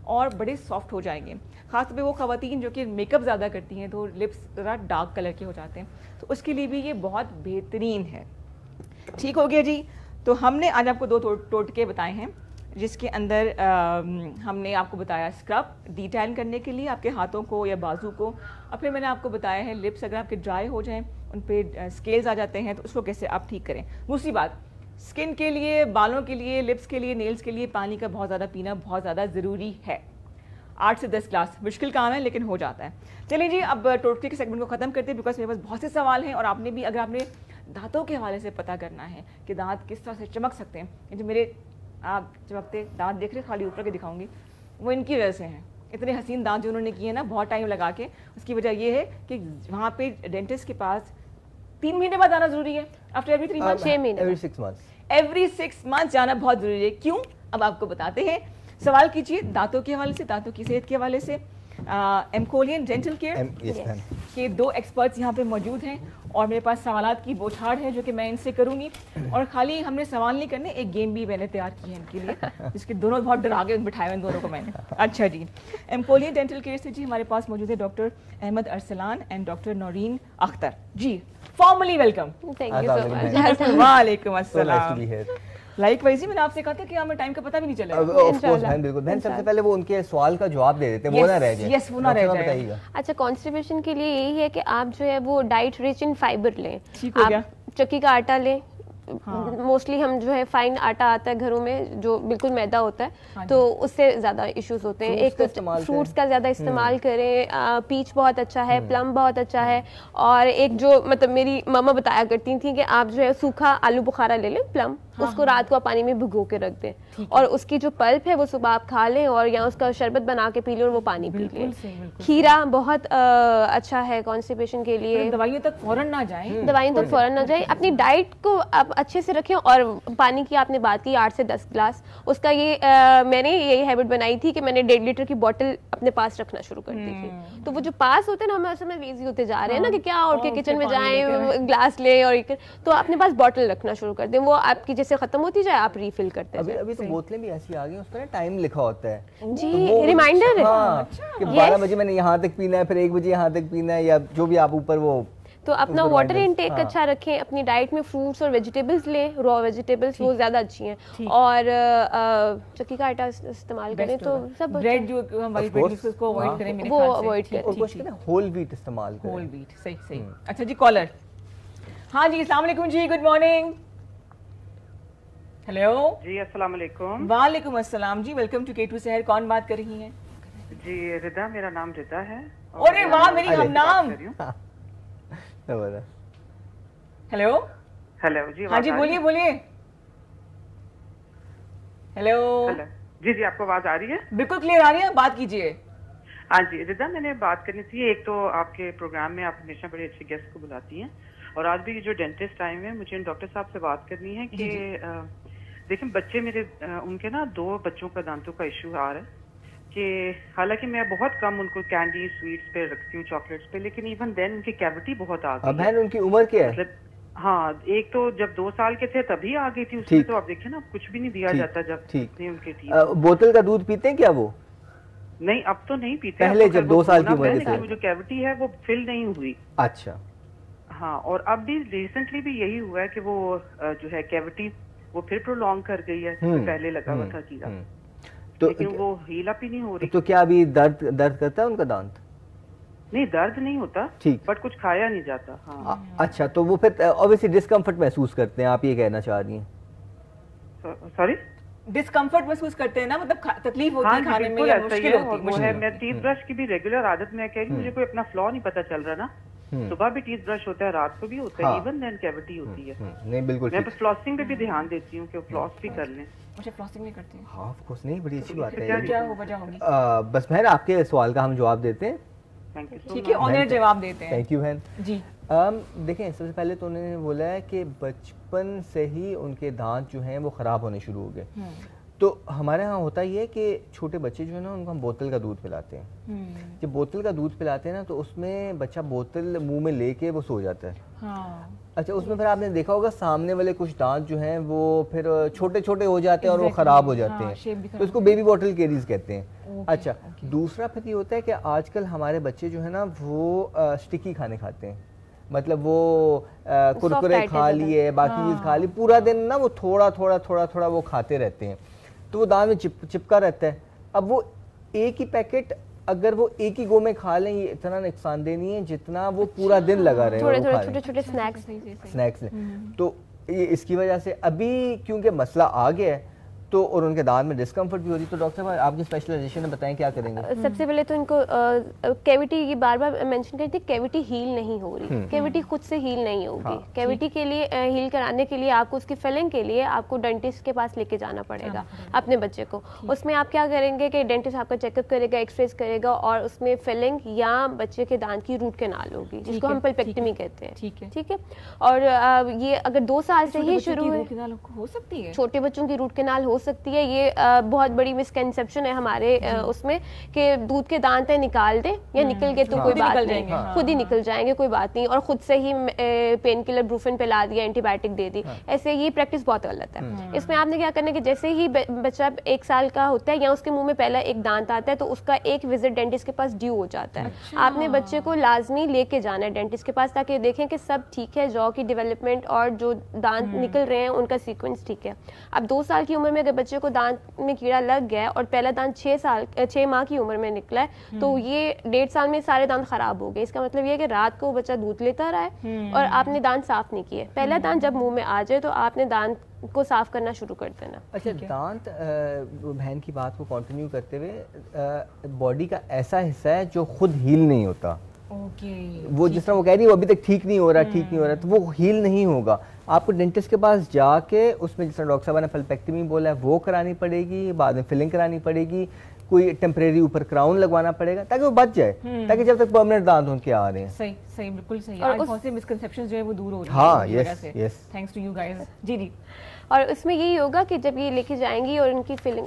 और बड़े सॉफ्ट हो जाएंगे। खासतौर पे वो ख़वातीन जो कि मेकअप ज़्यादा करती हैं तो लिप्स ज़रा डार्क कलर के हो जाते हैं, तो उसके लिए भी ये बहुत बेहतरीन है। ठीक हो गया जी। तो हमने आज आपको 2 टोटके बताए हैं, जिसके अंदर हमने आपको बताया स्क्रब डिटैन करने के लिए आपके हाथों को या बाजू को, और फिर मैंने आपको बताया है लिप्स अगर आपके ड्राई हो जाएं, उन पे स्केल्स आ जाते हैं, तो उसको कैसे आप ठीक करें। दूसरी बात, स्किन के लिए, बालों के लिए, लिप्स के लिए, नेल्स के लिए पानी का बहुत ज़्यादा पीना बहुत ज़्यादा ज़रूरी है। 8 से 10 ग्लास मुश्किल काम है लेकिन हो जाता है। चलिए जी, अब टोटके के सेगमेंट को ख़त्म करते हैं बिकॉज मेरे पास बहुत से सवाल हैं और आपने भी, अगर आपने दांतों के हवाले से पता करना है कि दांत किस तरह से चमक सकते हैं, ये जो मेरे आप चमकते दांत देख रहे, खाली ऊपर के दिखाऊंगी, वो इनकी वजह से हैं। इतने हसीन दांत जो उन्होंने किए हैं ना बहुत टाइम लगा के, उसकी वजह ये है कि वहाँ पे डेंटिस्ट के पास 3 महीने बाद आना जरूरी है। आफ्टर एवरी 3 मंथ, 6 महीने, एवरी 6 मंथ्स, एवरी 6 मंथ जाना बहुत जरूरी है। क्यों, अब आपको बताते हैं। सवाल कीजिए दांतों के हवाले से, दांतों की सेहत के हवाले से। एमकोलियन डेंटल केयर के 2 एक्सपर्ट्स यहाँ पे मौजूद हैं और मेरे पास सवालात की बौछार है जो कि मैं इनसे करूंगी। और खाली हमने सवाल नहीं करने, एक गेम भी मैंने तैयार की है इनके लिए, जिसके दोनों बहुत डरा के बिठाए हुए दोनों को मैंने। अच्छा जी, एमकोलियन डेंटल केयर से जी हमारे पास मौजूद है doctor Ahmed Arsalan and doctor Naureen Akhtar ji. Formally welcome. Thank you so much. वालेकुम अस्सलाम। लाइकवाइज ही मैंने आपसे कहा था कि हमें टाइम का पता भी नहीं चलेगा। ऑफ कोर्स बहन, बिल्कुल बहन, सबसे पहले वो उनके सवाल का जवाब दे देते हैं, वो ना रह जाए। यस, वो ना रह जाए। बताइएगा। अच्छा, कॉन्स्टिपेशन के लिए यही है कि आप जो है वो डाइट रिच इन फाइबर लें। ठीक हो गया। आप चक्की का आटा लें। मोस्टली हम जो है फाइन आटा आता है घरों में जो बिल्कुल मैदा होता है, तो उससे ज्यादा इश्यूज होते हैं। एक फ्रूट्स का ज्यादा इस्तेमाल करें। पीच बहुत अच्छा है, प्लम बहुत अच्छा है। और एक जो मतलब मेरी मामा बताया करती थी कि आप जो है सूखा आलू बुखारा ले लें, प्लम, उसको रात को पानी में भिगो के रख दें और उसकी जो पल्प है वो सुबह आप खा लें और या उसका शरबत बना के पी लें और वो पानी पी लें। खीरा बहुत अच्छा है कॉन्स्टिपेशन के लिए। दवाइयों तक फौरन ना जाएं, दवाइयों तक फौरन ना जाएं। अपनी डाइट को आप अच्छे से रखें। और पानी की आपने बात की 8 से 10 ग्लास, उसका ये मैंने यही हैबिट बनाई थी कि मैंने 1.5 लीटर की बोतल अपने पास रखना शुरू कर दी थी। तो वो जो पास होते हैं ना, हम असल में लेजी होते जा रहे हैं ना कि क्या उठ के किचन में जाएं, ग्लास ले और तो अपने पास बोतल रखना शुरू कर दें। वो आपकी जैसे खत्म होती जाए आप रिफिल करते हैं। अभी तो बोतलें भी ऐसी आ गई, उस पर ना टाइम लिखा होता है जी, तो रिमाइंडर है कि 12 बजे मैंने यहाँ तक पीना है, फिर 1 बजे यहाँ तक पीना है, या जो भी आप ऊपर वो। तो अपना वाटर इनटेक अच्छा रखें। अपनी डाइट में फ्रूट्स और वेजिटेबल्स लें, रॉ वेजिटेबल्स, वो ज्यादा अच्छी हैं। और चक्की का आटा इस्तेमाल करें तो सब ब्रेड जो हम वाइट ब्रेड उसको अवॉइड करें, मेरे वो ख्याल से। अवॉइड करें। और कुछ ना होल व्हीट इस्तेमाल करें। होल व्हीट, सही सही। अच्छा जी, कॉलर। हाँ जी, अस्सलाम वालेकुम जी, गुड मॉर्निंग। हेलो जी, अस्सलाम वालेकुम। वालेकुम अस्सलाम जी, वेलकम टू K2 शहर। कौन बात कर रही हैं? जी, रिदा, मेरा नाम रिदा है। अरे वाह, मेरी हम नाम। हेलो हेलो जी। हाँ जी, बोलिए बोलिए। हेलो। हेलो जी जी, आपको आवाज आ रही है? बिल्कुल क्लियर आ रही है, बात कीजिए। हाँ जी रिदा, मैंने बात करनी थी। एक तो आपके प्रोग्राम में आप हमेशा बड़े अच्छे गेस्ट को बुलाती हैं और आज भी जो डेंटिस्ट आए हुए हैं, मुझे डॉक्टर साहब से बात करनी है कि देखिए बच्चे मेरे उनके ना 2 बच्चों का दांतों का इश्यू आ रहा है कि हालांकि मैं बहुत कम उनको कैंडी स्वीट्स पे रखती हूँ, चॉकलेट्स पे, लेकिन इवन देन उनकी कैविटी बहुत आ गई। बहन उनकी उम्र क्या है? मतलब हाँ, एक तो जब 2 साल के थे तभी आ गई थी, उसमें तो आप देखिए ना कुछ भी नहीं दिया जाता जब नहीं उनके टीथ। बोतल का दूध पीते हैं क्या वो? नहीं, अब तो नहीं पीते। पहले जब 2 साल की उम्र थी, वो जो कैविटी है वो फिल नहीं हुई। अच्छा। हाँ, और अब भी रिसेंटली भी यही हुआ है कि वो जो है कैविटी वो फिर प्रोलॉन्ग कर गई है, पहले लगा हुआ था कीड़ा, तो लेकिन वो हील अप ही नहीं हो रही। तो क्या अभी दर्द करता है उनका दांत? नहीं, दर्द नहीं होता, ठीक, बट कुछ खाया नहीं जाता। हाँ। अच्छा, तो वो फिर ऑब्वियसली डिस्कम्फर्ट महसूस करते हैं, आप ये कहना चाह रही हैं? सॉरी, डिस्कम्फर्ट महसूस करते हैं ना, मतलब तकलीफ होती है खाने में या मुश्किल होती है। मैं टीथ ब्रश की भी रेगुलर आदत में कह रही हूँ, मुझे कोई अपना फ्लॉ नहीं पता चल रहा ना, सुबह भी टीथ ब्रश होता है, रात को भी होता है, इवन देन कैविटी होती है। नहीं बिल्कुल, मैं फ्लॉसिंग पे भी ध्यान देती हूँ कि फ्लॉस भी कर लें। मुझे फ्लॉसिंग नहीं करती है। हाँ, ऑफ कोर्स नहीं, बड़ी अच्छी बात है। क्या हो वजह होगी? बस बहन आपके सवाल का हम जवाब देते हैं। ठीक है, ऑनर जवाब देते हैं। थैंक यू बहन जी। देखें, सबसे पहले तो उन्होंने बोला है कि बचपन से ही उनके दांत जो हैं वो ख़राब होने शुरू हो गए। तो हमारे यहाँ होता ही है कि छोटे बच्चे जो है ना, उनको हम बोतल का दूध पिलाते हैं। जब बोतल का दूध पिलाते हैं ना, तो उसमें बच्चा बोतल मुंह में लेके वो सो जाता है। हाँ। अच्छा, उसमें फिर आपने देखा होगा सामने वाले कुछ दांत जो हैं वो फिर छोटे छोटे हो जाते हैं और वो ख़राब हो जाते हैं, तो उसको बेबी बोतल कैरीज कहते हैं। अच्छा, दूसरा फिर ये होता है कि आजकल हमारे बच्चे जो है ना वो स्टिकी खाने खाते हैं, मतलब वो कुरकुरे खा लिए, बाकी चीज़ खा ली, पूरा दिन ना वो थोड़ा थोड़ा थोड़ा थोड़ा वो खाते रहते हैं, तो वो दांत में चिपका रहता है। अब वो एक ही पैकेट अगर वो एक ही गो में खा लें, ये इतना नुकसानदेह नहीं है जितना वो पूरा दिन लगा रहे छोटे छोटे स्नैक्स लें। तो ये इसकी वजह से अभी क्योंकि मसला आ गया है तो और उनके दांत में डिस्कम्फर्ट भी हो रही, तो डॉक्टर साहब आपकी स्पेशलाइजेशन में बताएं क्या करेंगे? सबसे पहले तो इनको कैविटी की बार बार मेंशन करती है, कैविटी हील नहीं हो रही, कैविटी खुद से हील नहीं होगी। हाँ, कैविटी के लिए हील कराने के लिए आपको उसकी फिलिंग के लिए आपको डेंटिस्ट के पास लेके जाना पड़ेगा अपने बच्चे को। उसमें आप क्या करेंगे कि डेंटिस्ट आपका चेकअप करेगा, एक्सरेज करेगा और उसमें फिलिंग या बच्चे के दांत की रूट कैनाल होगी, जिसको हम पल्पेक्टमी कहते हैं। ठीक है। और ये अगर 2 साल से ही शुरू हो सकती है, छोटे बच्चों की रूट कैनाल हो सकती है। ये बहुत बड़ी मिसकंसेप्शन है हमारे उसमें कि दूध के दांत है निकाल दे या निकल गए तो कोई बात नहीं, खुद ही निकल जाएंगे, कोई बात नहीं, और खुद से ही पेन किलर ब्रूफेन पिला दिया, एंटीबायोटिक दे दी। ऐसे ये प्रैक्टिस बहुत गलत है। इसमें आपने क्या करना है कि जैसे ही बच्चा 1 साल का होता है या उसके मुंह में पहला एक दांत आता है तो उसका एक विजिट डेंटिस्ट के पास ड्यू हो जाता है। आपने बच्चे को लाजमी लेके जाना है डेंटिस्ट के पास ताकि देखें कि सब ठीक है, जॉ की डेवलपमेंट और जो दांत निकल रहे हैं उनका सीक्वेंस ठीक है। अब 2 साल की उम्र में अगर बच्चे को दांत में कीड़ा लग गया और पहला दांत 6 माह की उम्र में निकला है तो ये 1.5 साल में सारे दांत खराब हो गए। इसका मतलब ये है कि रात को बच्चा दूध लेता रहा है और आपने दांत साफ नहीं किए। पहला दांत जब मुंह में आ जाए तो आपने दांत को साफ करना शुरू कर देना। अच्छा, दांत बहन की बात को कंटिन्यू करते हुए, बॉडी का ऐसा हिस्सा है जो खुद हील नहीं होता। वो जिस तरह वो कह रही है वो अभी तक ठीक नहीं हो रहा, तो वो हील नहीं होगा। आपको डेंटिस्ट के पास जाके उसमें जिस तरह डॉक्टर साहब ने पल्पेक्टमी बोला है वो करानी पड़ेगी, बाद में फिलिंग करानी पड़ेगी, कोई टेम्परेरी ऊपर क्राउन लगवाना पड़ेगा ताकि वो बच जाए, ताकि जब तक परमानेंट दांत उनके आ रहे हैं। सही बिल्कुल सही। आज बहुत से मिसकंसेप्शंस जो है वो दूर हो रही है। हाँ, yes, thanks to you guys. जी। और उसमें यही होगा कि जब ये लेके जाएंगी और उनकी फिलिंग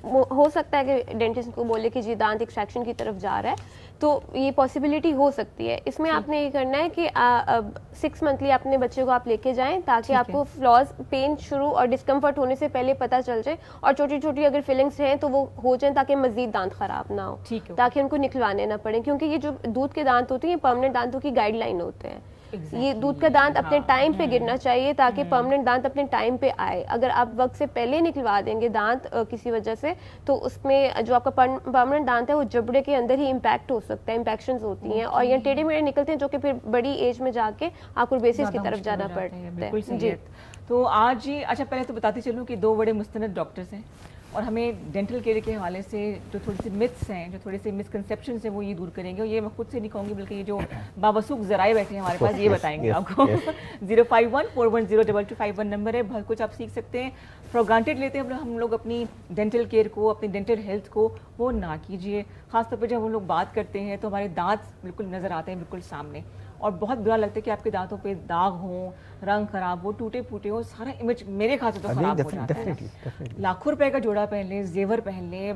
हो सकता है कि डेंटिस्ट को बोले कि जी दांत एक्सट्रैक्शन की तरफ जा रहा है, तो ये पॉसिबिलिटी हो सकती है। इसमें आपने ये करना है कि 6 मंथली अपने बच्चे को आप लेके जाएं ताकि आपको फ्लॉज पेन शुरू और डिस्कम्फर्ट होने से पहले पता चल जाए और छोटी छोटी अगर फीलिंग्स हैं तो वो हो जाए ताकि मजीद दांत खराब ना हो, ताकि उनको निकलवाने ना पड़े। क्योंकि ये जो दूध के दांत होते हैं ये परमानेंट दांतों की गाइडलाइन होते हैं। ये दूध का दांत अपने टाइम पे गिरना चाहिए ताकि परमानेंट दांत अपने टाइम पे आए। अगर आप वक्त से पहले निकलवा देंगे दांत किसी वजह से तो उसमें जो आपका परमानेंट दांत है वो जबड़े के अंदर ही इम्पैक्ट हो सकता है, इन्फेक्शंस होती हैं और ये टेढ़े मेढ़े निकलते हैं जो कि फिर बड़ी एज में जाके आपको बेसिस की तरफ जाना पड़ता है। जी, तो आज ही अच्छा पहले तो बताती चलूँ कि 2 बड़े मुस्तनद डॉक्टर्स हैं और हमें डेंटल केयर के हवाले से जो थोड़ी सी मिथ्स हैं, जो थोड़े से मिसकंसेप्शंस हैं वो ये दूर करेंगे। और ये मैं खुद से नहीं कहूँगी बल्कि ये जो बावसूख जराए बैठे हैं हमारे पास ये बताएंगे आपको। 05141022251 नंबर है। बहुत कुछ आप सीख सकते हैं। फॉर ग्रांटेड लेते हैं हम लोग अपनी डेंटल केयर को, अपनी डेंटल हेल्थ को, वो ना कीजिए। खासतौर पर जब हम लोग बात करते हैं तो हमारे दांत बिल्कुल नज़र आते हैं बिल्कुल सामने और बहुत बुरा लगता है कि आपके दांतों पे दाग हों, रंग खराब हो, टूटे फूटे हो, सारा इमेज मेरे ख्याल से तो खराब हो जाता है। लाखों रुपए का जोड़ा पहन ले, जेवर पहन ले,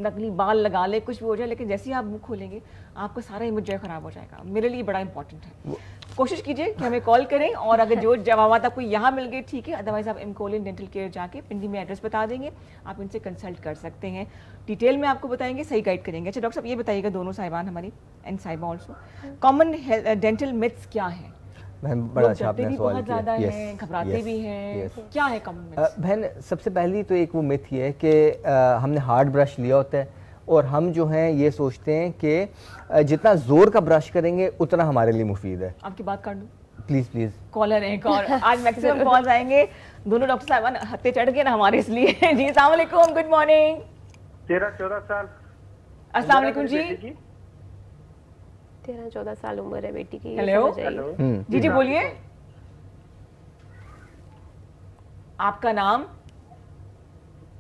नकली बाल लगा ले, कुछ भी हो जाए, लेकिन जैसे ही आप मुंह खोलेंगे आपका सारा इमेज जो है खराब हो जाएगा। मेरे लिए बड़ा इंपॉर्टेंट है। कोशिश कीजिए कि हमें कॉल करें और अगर जो जवाब आपको यहाँ मिल गए ठीक है, अदरवाइज आप एमकोलिन डेंटल केयर जाके पिंडी में एड्रेस बता देंगे, आप इनसे कंसल्ट कर सकते हैं। डिटेल में आपको बताएंगे, सही गाइड करेंगे। अच्छा डॉक्टर साहब ये बताइएगा, दोनों साहिबान हमारी एंड साहिबा ऑल्सो, कॉमन डेंटल मिथ्स क्या है? बड़ा अच्छा आपने सवाल किया। घबराते भी हैं, क्या है कॉमन मिथ्स? बहन सबसे पहली तो एक वो मिथ ये है कि हमने हार्ड ब्रश लिया होता है और हम जो हैं ये सोचते हैं कि जितना जोर का ब्रश करेंगे उतना हमारे लिए मुफीद है। आपकी बात कर लूं प्लीज। कॉलर एक और आज मैक्सिमम कॉल्स आएंगे। दोनों डॉक्टर साहब हत्ते चढ़ गए ना हमारे, इसलिए जी अस्सलाम वालेकुम, गुड मॉर्निंग। 13-14 साल। अस्सलाम वालेकुम जी। 13-14 साल उम्र है बेटी की। हेलो जी बोलिए, आपका नाम?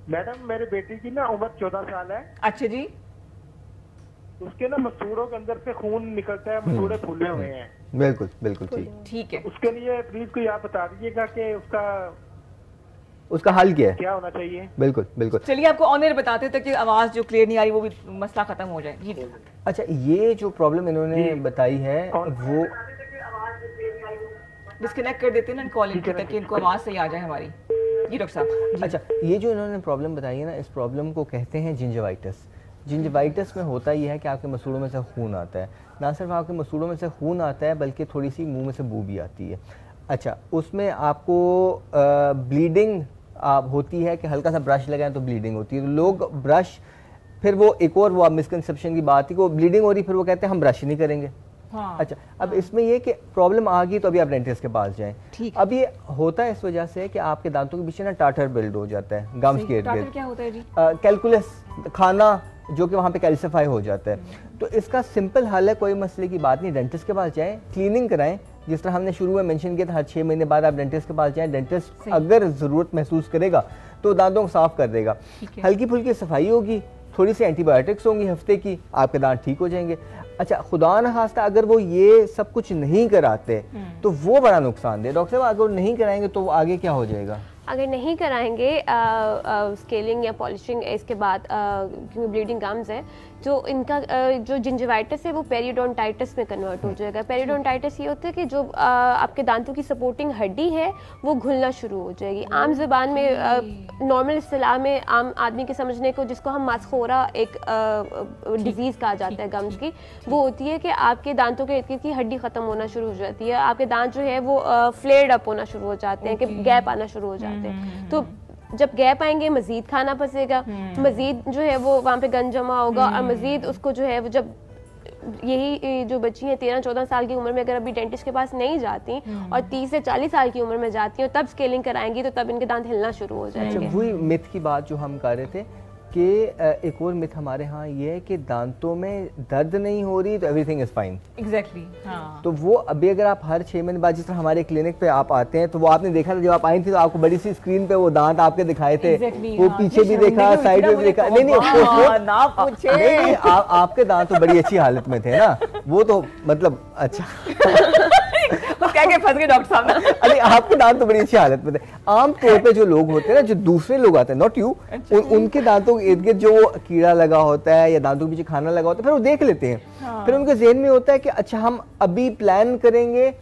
मैडम मेरे बेटी की ना उम्र 14 साल है। अच्छा जी। उसके ना मसूड़ों के अंदर से खून निकलता है, मसूड़े फूले हुए हैं। बिल्कुल ठीक है। उसके लिए प्लीज कोई आप बता दीजिएगा कि उसका हल क्या होना चाहिए। बिल्कुल। चलिए आपको ऑनर बताते थे कि आवाज जो क्लियर नहीं आ रही वो भी मसला खत्म हो जाए। जी अच्छा, ये जो प्रॉब्लम इन्होंने बताई है वो डिस्कनेक्ट कर देते हैं ना कॉल ताकि इनको आवाज सही आ जाए हमारी। जी डॉक्टर साहब। अच्छा, ये जो इन्होंने प्रॉब्लम बताई है ना, इस प्रॉब्लम को कहते हैं जिंजवाइटिस। जिंजवाइटिस में होता यह है कि आपके मसूड़ों में से खून आता है। ना सिर्फ आपके मसूड़ों में से खून आता है बल्कि थोड़ी सी मुंह में से बू भी आती है। अच्छा, उसमें आपको ब्लीडिंग होती है कि हल्का सा ब्रश लगाएं तो ब्लीडिंग होती है। तो लोग ब्रश, फिर वो एक और वो मिसकंसेप्शन की बात थी कि वो ब्लीडिंग हो रही, फिर वो कहते हैं हम ब्रश नहीं करेंगे। हाँ, अच्छा, अब इसमें ये कि प्रॉब्लम आ गई तो अभी आप डेंटिस्ट के पास जाएं। ठीक। अब ये होता है इस वजह से कि आपके दांतों के पीछे ना टाटर बिल्ड हो जाता है गम्स के इर्द गिर्द। टाटर क्या होता है जी? कैलकुलस, खाना जो कि वहाँ पे कैल्सिफाई हो जाता है। तो इसका सिंपल हल है, कोई मसले की बात नहीं, डेंटिस्ट के पास जाएं, क्लीनिंग कराएं। जिस तरह हमने शुरू में मेंशन किया था, हर 6 महीने बाद आप डेंटिस्ट के पास जाएं। डेंटिस्ट अगर ज़रूरत महसूस करेगा तो दांतों को साफ कर देगा, हल्की फुल्की सफाई होगी, थोड़ी सी एंटीबायोटिक्स होंगी हफ्ते की, आपके दांत ठीक हो जाएंगे। अच्छा, खुदा न खास्ता अगर वो ये सब कुछ नहीं कराते तो वो बड़ा नुकसान दे। डॉक्टर साहब, अगर वो नहीं कराएंगे तो आगे क्या हो जाएगा? अगर नहीं कराएंगे स्केलिंग या पॉलिशिंग इसके बाद, क्योंकि ब्लीडिंग गम्स है, जो इनका जो जिंजिवाइटिस है वो पेरियोडोंटाइटिस में कन्वर्ट हो जाएगा। पेरियोडोंटाइटिस ये होता है कि जो आपके दांतों की सपोर्टिंग हड्डी है वो घुलना शुरू हो जाएगी। आम ज़बान में, नॉर्मल इस्तिलाह में आम आदमी के समझने को, जिसको हम मास्खोरा एक डिजीज़ कहा जाता है गम्स की, वो होती है कि आपके दांतों के इर्द की हड्डी ख़त्म होना शुरू हो जाती है, आपके दांत जो है वो फ्लेयर्ड अप होना शुरू हो जाते हैं, कि गैप आना शुरू हो जाते हैं। तो जब गैप आएंगे मजीद खाना फंसेगा, मजीद जो है वो वहाँ पे गंद जमा होगा, और मजीद उसको जो है वो, जब यही जो बच्ची हैं 13-14 साल की उम्र में अगर अभी डेंटिस्ट के पास नहीं जाती और 30 से 40 साल की उम्र में जाती हैं, तब स्केलिंग कराएंगी तो तब इनके दांत हिलना शुरू हो जाएंगे। वही मिथ की बात जो हम कर रहे थे कि एक और मिथ हमारे यहाँ ये है कि दांतों में दर्द नहीं हो रही तो एवरीथिंग इज फाइन। एग्जैक्टली, हाँ। तो वो अभी अगर आप हर 6 महीने बाद, जिस तरह हमारे क्लिनिक पे आप आते हैं, तो वो आपने देखा था जब आप आई थी तो आपको बड़ी सी स्क्रीन पे वो दांत आपके दिखाए थे। वो पीछे भी देखा, साइड में भी देखा। नहीं, आपके दांत तो बड़ी अच्छी हालत में थे ना, वो तो मतलब अच्छा क्या फंस गए डॉक्टर साहब ना। अरे आपके दांत तो बड़ी अच्छी हालत में थे। आम तौर पे जो लोग होते हैं ना, जो दूसरे लोग आते हैं, नॉट यू, उनके दांतों के इर्द गिर्द जो कीड़ा लगा होता है या दांतों के पीछे खाना लगा होता है, फिर वो देख लेते हैं। हाँ। फिर उनके ज़हन में होता है कि अच्छा हम अभी प्लान करेंगे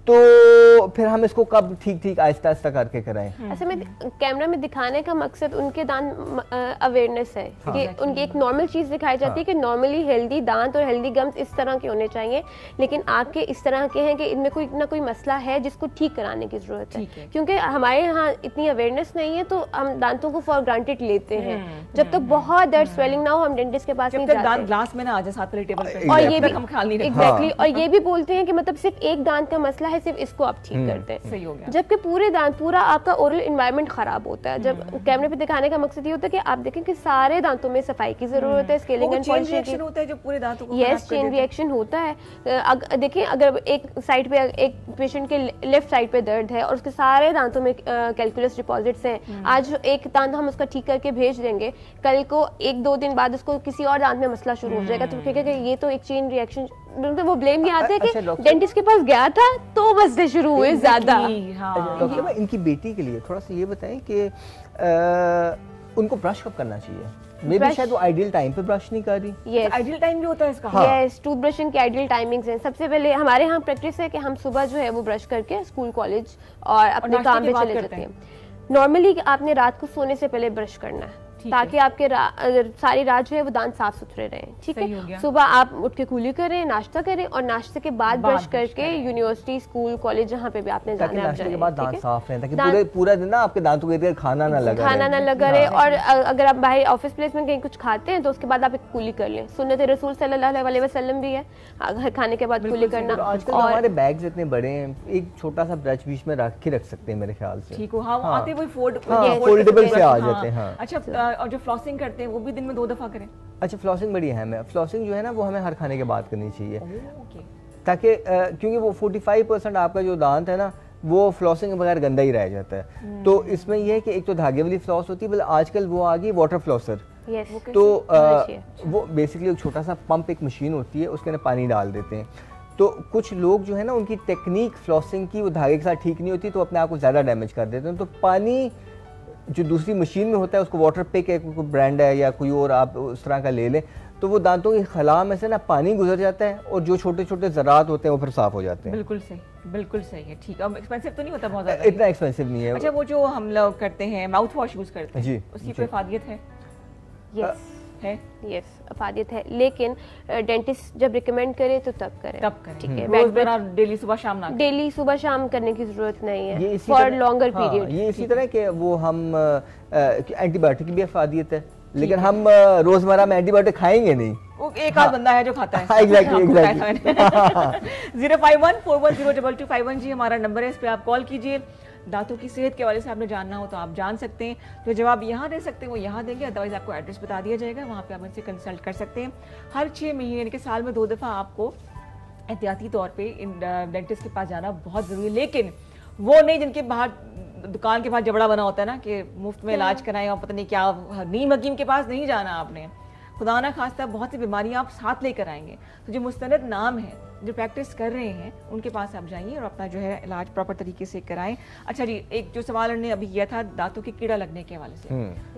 तो फिर हम इसको कब ठीक आहिस्ता आहिस्ता करके कराएं। ऐसे में कैमरा में दिखाने का मकसद उनके दांत अवेयरनेस है, हाँ, कि उनकी एक नॉर्मल चीज दिखाई जाती है, हाँ, कि नॉर्मली हेल्दी दांत और हेल्दी गम्स इस तरह के होने चाहिए, लेकिन आपके इस तरह के हैं कि इनमें कोई ना कोई मसला है जिसको ठीक कराने की जरूरत है। क्योंकि हमारे यहाँ इतनी अवेयरनेस नहीं है तो हम दांतों को फॉर ग्रांटेड लेते हैं। जब तक बहुत दर्द स्वेलिंग ना हो हम डेंटिस्ट के पास नहीं जाते। दांत ग्लास में ना आ जाए साथ वाले टेबल पे, और ये भी हम ख्याल नहीं रखते। एग्जैक्टली, और ये भी बोलते हैं कि मतलब सिर्फ एक दांत का मसला है, सिर्फ इसको आप ठीक करते हैं। सही हो गया। जबकि पूरे दांत, पूरा आपका ओरल एनवायरनमेंट खराब होता है। जब कैमरे पे दिखाने का मकसद ये होता है कि आप देखें कि सारे दांतों में सफाई की जरूरत है, स्केलिंग एंड पॉलिशिंग की। होता है जो पूरे दांतों को, यस, चेन रिएक्शन होता है। देखिए, अगर एक साइड पे, एक पेशेंट के लेफ्ट साइड पे दर्द है और उसके सारे दांतों में कैलकुलस डिपॉजिट्स हैं, आज एक दांत हम उसका ठीक करके भेज देंगे, कल को 1-2 दिन बाद उसको किसी और दांत में मसला शुरू हो जाएगा। तो क्योंकि ये तो एक चेन रिएक्शन, वो ब्लेम ये आता है कि डेंटिस्ट के पास गया था तो मसले शुरू हुए ज्यादा। डॉक्टर, इनकी बेटी के लिए थोड़ा सा ये बताएं कि उनको ब्रश कब करना चाहिए? मे बी शायद वो आइडियल टाइम पे ब्रश नहीं कर रही। यस, आइडियल टाइम भी होता है इसका। यस, टूथ ब्रशिंग की आइडियल टाइमिंग्स हैं। सबसे पहले हमारे यहाँ प्रैक्टिस है कि हम सुबह जो है वो ब्रश करके स्कूल, कॉलेज और अपने काम पे चले जाते हैं। नॉर्मली आपने रात को सोने से पहले ब्रश करना है ताकि आपके सारी रात जो है वो दांत साफ सुथरे रहें। ठीक है, सुबह आप उठ के कुली करें, नाश्ता करें और नाश्ते के बाद ब्रश करके यूनिवर्सिटी, स्कूल, कॉलेज जहाँ पे भी आपने जाना है नाश्ते के बाद दांत साफ रहें, ताकि पूरा दिन ना आपके दांतों के इर्द खाना ना लगा रहे। और अगर आप बाहर ऑफिस प्लेस में कहीं कुछ खाते हैं तो उसके बाद आप एक कुली कर लें। सुन्नत रसूल सल्लल्लाहु अलैहि वसल्लम भी है खाने के बाद कुली करना। आजकल हमारे बैग्स इतने बड़े हैं, एक छोटा सा ब्रश बीच में रख के रख सकते हैं मेरे ख्याल से। ठीक हो, हाँ, आते वही फोल्डेबल से आ जाते हैं। अच्छा, और जो फ्लॉसिंग करते हैं वो भी दिन में 2 दफा करें? अच्छा, फ्लॉसिंग बड़ी अहम है। फ्लॉसिंग जो है ना वो हमें हर खाने के बाद करनी चाहिए, ताकि क्योंकि वो 45% आपका जो दांत है ना वो फ्लॉसिंग के बगैर गंदा ही रह जाता है। तो इसमें यह है कि एक तो धागे वाली फ्लॉस होती है, बल्कि आजकल वो आ गई वाटर फ्लॉसर। तो वो बेसिकली एक छोटा सा पंप, एक मशीन होती है, उसके अंदर पानी डाल देते हैं। तो कुछ लोग जो है ना उनकी टेक्निक फ्लॉसिंग की वो धागे के साथ ठीक नहीं होती, तो अपने आप को ज़्यादा डैमेज कर देते हैं। तो पानी जो दूसरी मशीन में होता है उसको वाटर पिक है, कोई ब्रांड है या कोई और आप उस तरह का ले लें, तो वो दांतों की खला में से ना पानी गुजर जाता है और जो छोटे छोटे ज़रात होते हैं वो फिर साफ हो जाते हैं। बिल्कुल सही है। ठीक है, अब एक्सपेंसिव तो नहीं होता बहुत ज़्यादा? इतना एक्सपेंसिव नहीं है। अच्छा, वो जो हम लोग करते हैं माउथ वॉश यूज़ करते हैं जी, उसकी कोई फायदियत है? यस, अफादियत है, लेकिन डेंटिस्ट जब रिकमेंड करे तो तब करें। ठीक है, डेली सुबह शाम ना, डेली सुबह शाम करने की जरूरत नहीं है फॉर लॉन्गर पीरियड। ये इसी तरह के वो हम एंटीबायोटिक की भी अफादियत है, लेकिन हम रोजमर्रा में एंटीबायोटिक खाएंगे नहीं। वो एक आध बंदा है जो खाता है। एग्जैक्टली 05141022251 जी हमारा नंबर है, इस पे आप कॉल कीजिए। दांतों की सेहत के वाले से आपने जानना हो तो आप जान सकते हैं, जो जवाब यहाँ दे सकते हैं वो यहाँ देंगे, अदरवाइज आपको एड्रेस बता दिया जाएगा, वहाँ पे आप इनसे कंसल्ट कर सकते हैं। हर 6 महीने यानी कि साल में 2 दफ़ा आपको एहतियाती तौर पे इन डेंटिस्ट के पास जाना बहुत ज़रूरी है, लेकिन वो नहीं जिनके बाहर दुकान के पास जबड़ा बना होता है ना कि मुफ्त में इलाज कराएं और पता नहीं क्या, नीम हकीम के पास नहीं जाना आपने, खुदा ना खास्ता बहुत सी बीमारियां आप साथ लेकर आएंगे। तो जो मुस्तनद नाम है, जो प्रैक्टिस कर रहे हैं, उनके पास आप जाइए और अपना जो है इलाज प्रॉपर तरीके से कराएं। अच्छा जी, एक जो सवाल उन्होंने अभी किया था दांतों की कीड़ा लगने के हवाले से,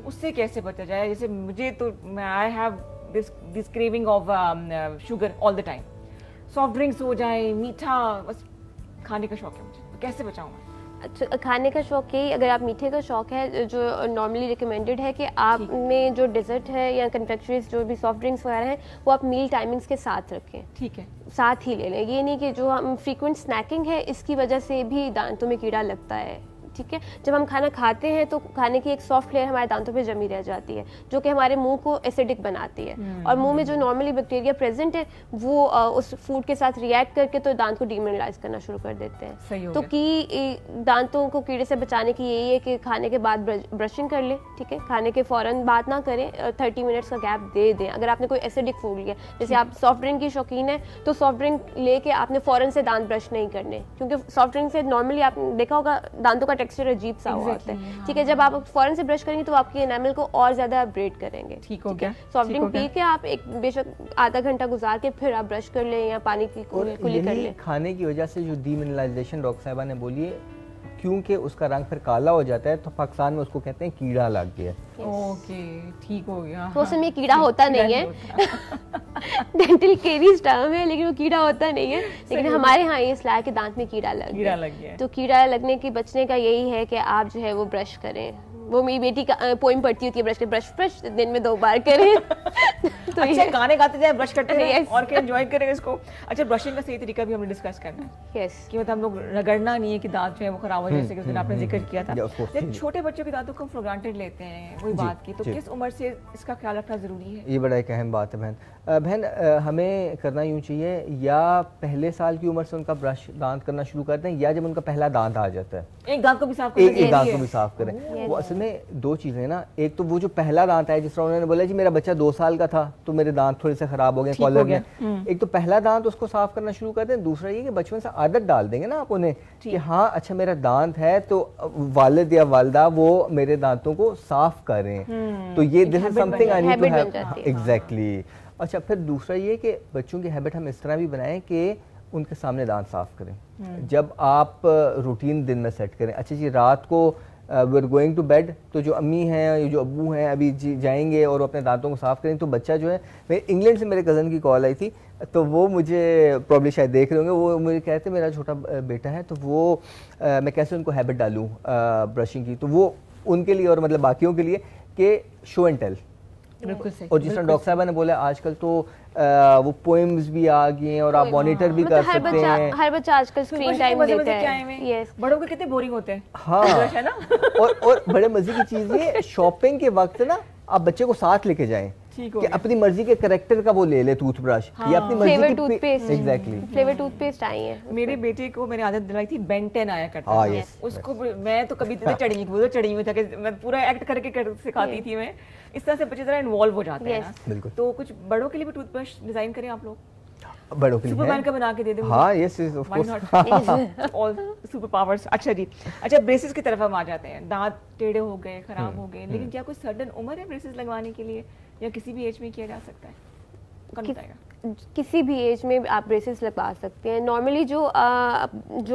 उससे कैसे बचा जाए? जैसे मुझे तो I have this craving of sugar all the time, soft drinks हो जाए, मीठा, बस खाने का शौक है मुझे, तो कैसे बचाऊं मैं? अच्छा, खाने का शौक है, अगर आप मीठे का शौक है, जो नॉर्मली रिकमेंडेड है कि आपने जो डेजर्ट है या कन्फेक्शनरीज जो भी सॉफ्ट ड्रिंक्स वगैरह हैं वो आप मील टाइमिंग्स के साथ रखें। ठीक है, साथ ही ले लें। ये नहीं कि जो हम फ्रीक्वेंट स्नैकिंग है इसकी वजह से भी दांतों में कीड़ा लगता है। ठीक है, जब हम खाना खाते हैं तो खाने की एक सॉफ्ट लेयर हमारे दांतों पे जमी रह जाती है जो कि हमारे मुंह को एसिडिक बनाती है, और मुंह में जो नॉर्मली बैक्टीरिया प्रेजेंट है वो उस फूड के साथ रिएक्ट करके तो दांत को डीमिनरलाइज करना शुरू कर देते हैं। तो कि दांतों को कीड़े से बचाने की यही है कि खाने के बाद ब्रशिंग कर लें। ठीक है, खाने के फौरन बात ना करें, 30 मिनट्स का गैप दे दें। अगर आपने कोई एसिडिक फूड लिया, जैसे आप सॉफ्ट ड्रिंक की शौकीन है तो सॉफ्ट ड्रिंक लेके आपने फौरन से दांत ब्रश नहीं करने, क्योंकि सॉफ्ट ड्रिंक से नॉर्मली आपने देखा होगा दांतों का टेक्सचर अजीब सा होता है। ठीक है, जब आप फौरन से ब्रश करेंगे तो आपकी एनामल को और ज्यादा ब्रेड करेंगे। ठीक हो गया, सॉफ्ट ड्रिंक पी के आप एक बेशक आधा घंटा गुजार के फिर आप ब्रश कर लें या पानी की कुली कर लें। खाने की वजह से जो डीमिनरलाइजेशन डॉक्टर साहिबा ने बोली है, क्योंकि उसका रंग फिर काला हो जाता है तो पाकिस्तान में उसको कहते हैं कीड़ा लग गया। ओके, ठीक हो गया। तो उसमें कीड़ा होता नहीं है, डेंटल केरीज टर्म है लेकिन वो कीड़ा होता नहीं है। लेकिन हमारे यहाँ ये इस्लाह है कि दांत में कीड़ा लग गया, तो कीड़ा लगने की बचने का यही है कि आप जो है वो ब्रश करें। वो मेरी बेटी का पोइम पढ़ती होती है, ब्रश ब्रश दिन में 2 बार करें। तो अच्छा, गाने गाते जाए, ब्रश करते हैं और क्या एंजॉय करें इसको। अच्छा, ब्रशिंग का सही तरीका भी हमने डिस्कस करना है। यस, कि मतलब हम लोग रगड़ना नहीं है कि दांत जो है वो खराब हो जाए, जैसे कि उस दिन आपने जिक्र किया था। लेकिन छोटे बच्चों के दांतों को हम फॉर ग्रांटेड लेते हैं, वही बात की, तो किस उम्र से इसका ख्याल रखना जरूरी है? ये बड़ा एक अहम बात है बहन। बहन, हमें करना यूँ चाहिए या पहले साल की उम्र से उनका ब्रश दांत करना शुरू करते हैं, या जब उनका पहला दांत आ जाता है एक दांत को भी साफ करें, एक दांत को भी साफ करें। वो असल में 2 चीजें ना, एक तो वो जो पहला दांत है, जिस तरह उन्होंने बोला जी मेरा बच्चा 2 साल का था तो मेरे दांत थोड़े से खराब हो गए कॉलर में, एक तो पहला दांत उसको साफ करना शुरू कर दें। दूसरा ये कि बचपन से आदत डाल देंगे ना आप उन्हें कि हाँ अच्छा मेरा दांत है तो वालिद या वालिदा वो मेरे दांतों को साफ करें, तो ये this is something I need to have. Exactly. अच्छा, फिर दूसरा ये कि बच्चों की हैबिट हम इस तरह भी बनाएं कि उनके सामने दांत साफ करें जब आप रूटीन दिन में सेट करें। अच्छा जी, रात को we are going to bed, तो जो अम्मी हैं जो अब्बू हैं अभी जाएंगे और अपने दांतों को साफ करें, तो बच्चा जो है, इंग्लैंड से मेरे कज़न की कॉल आई थी, तो वो मुझे प्रॉब्ली शायद देख रहे होंगे, वो मुझे कहते मेरा छोटा बेटा है तो वो मैं कैसे उनको हैबिट डालूँ ब्रशिंग की, तो वो उनके लिए और मतलब बाकियों के लिए कि शो एंड टेल। और जिस तरह डॉक्टर साहबा ने बोला आजकल तो वो पोएम्स भी आ गए हैं और आप मॉनिटर भी कर सकते हैं। हर बच्चा आजकल स्क्रीन टाइम देता है। यस, बड़ों के कितने बोरिंग होते हैं। हाँ, है ना। और बड़े मजे की चीज ये, शॉपिंग के वक्त ना आप बच्चे को साथ लेके जाएं कि अपनी मर्जी के कैरेक्टर का वो ले ले टूथब्रश या अपनी मर्जी की टूथपेस्ट। एग्जैक्टली, फ्लेवर टूथपेस्ट आई है। मेरे बेटे को मैंने आदत दिलाई थी, बेन 10 आया करता था, उसको मैं तो कभी चढ़ी हुई था कि मैं पूरा एक्ट करके सिखाती थी मैं। इस तरह से बच्चे जरा इन्वॉल्व हो जाते हैं ना। तो कुछ बड़ों के लिए भी टूथब्रश डिजाइन करें आप लोग, बड़ों के लिए सुपरमैन का बना के दे दो। हाँ, yes of course, all super powers. अच्छा जी, अच्छा ब्रेसेस की तरफ हम आ जाते हैं। दांत टेढ़े हो गए, खराब हो गए, लेकिन क्या कोई सर्टेन उम्र है ब्रेसेस लगवाने के लिए या किसी भी एज में किया जा सकता है? कौन बताएगा? किसी भी एज में आप ब्रेसेस लगवा सकते हैं। नॉर्मली जो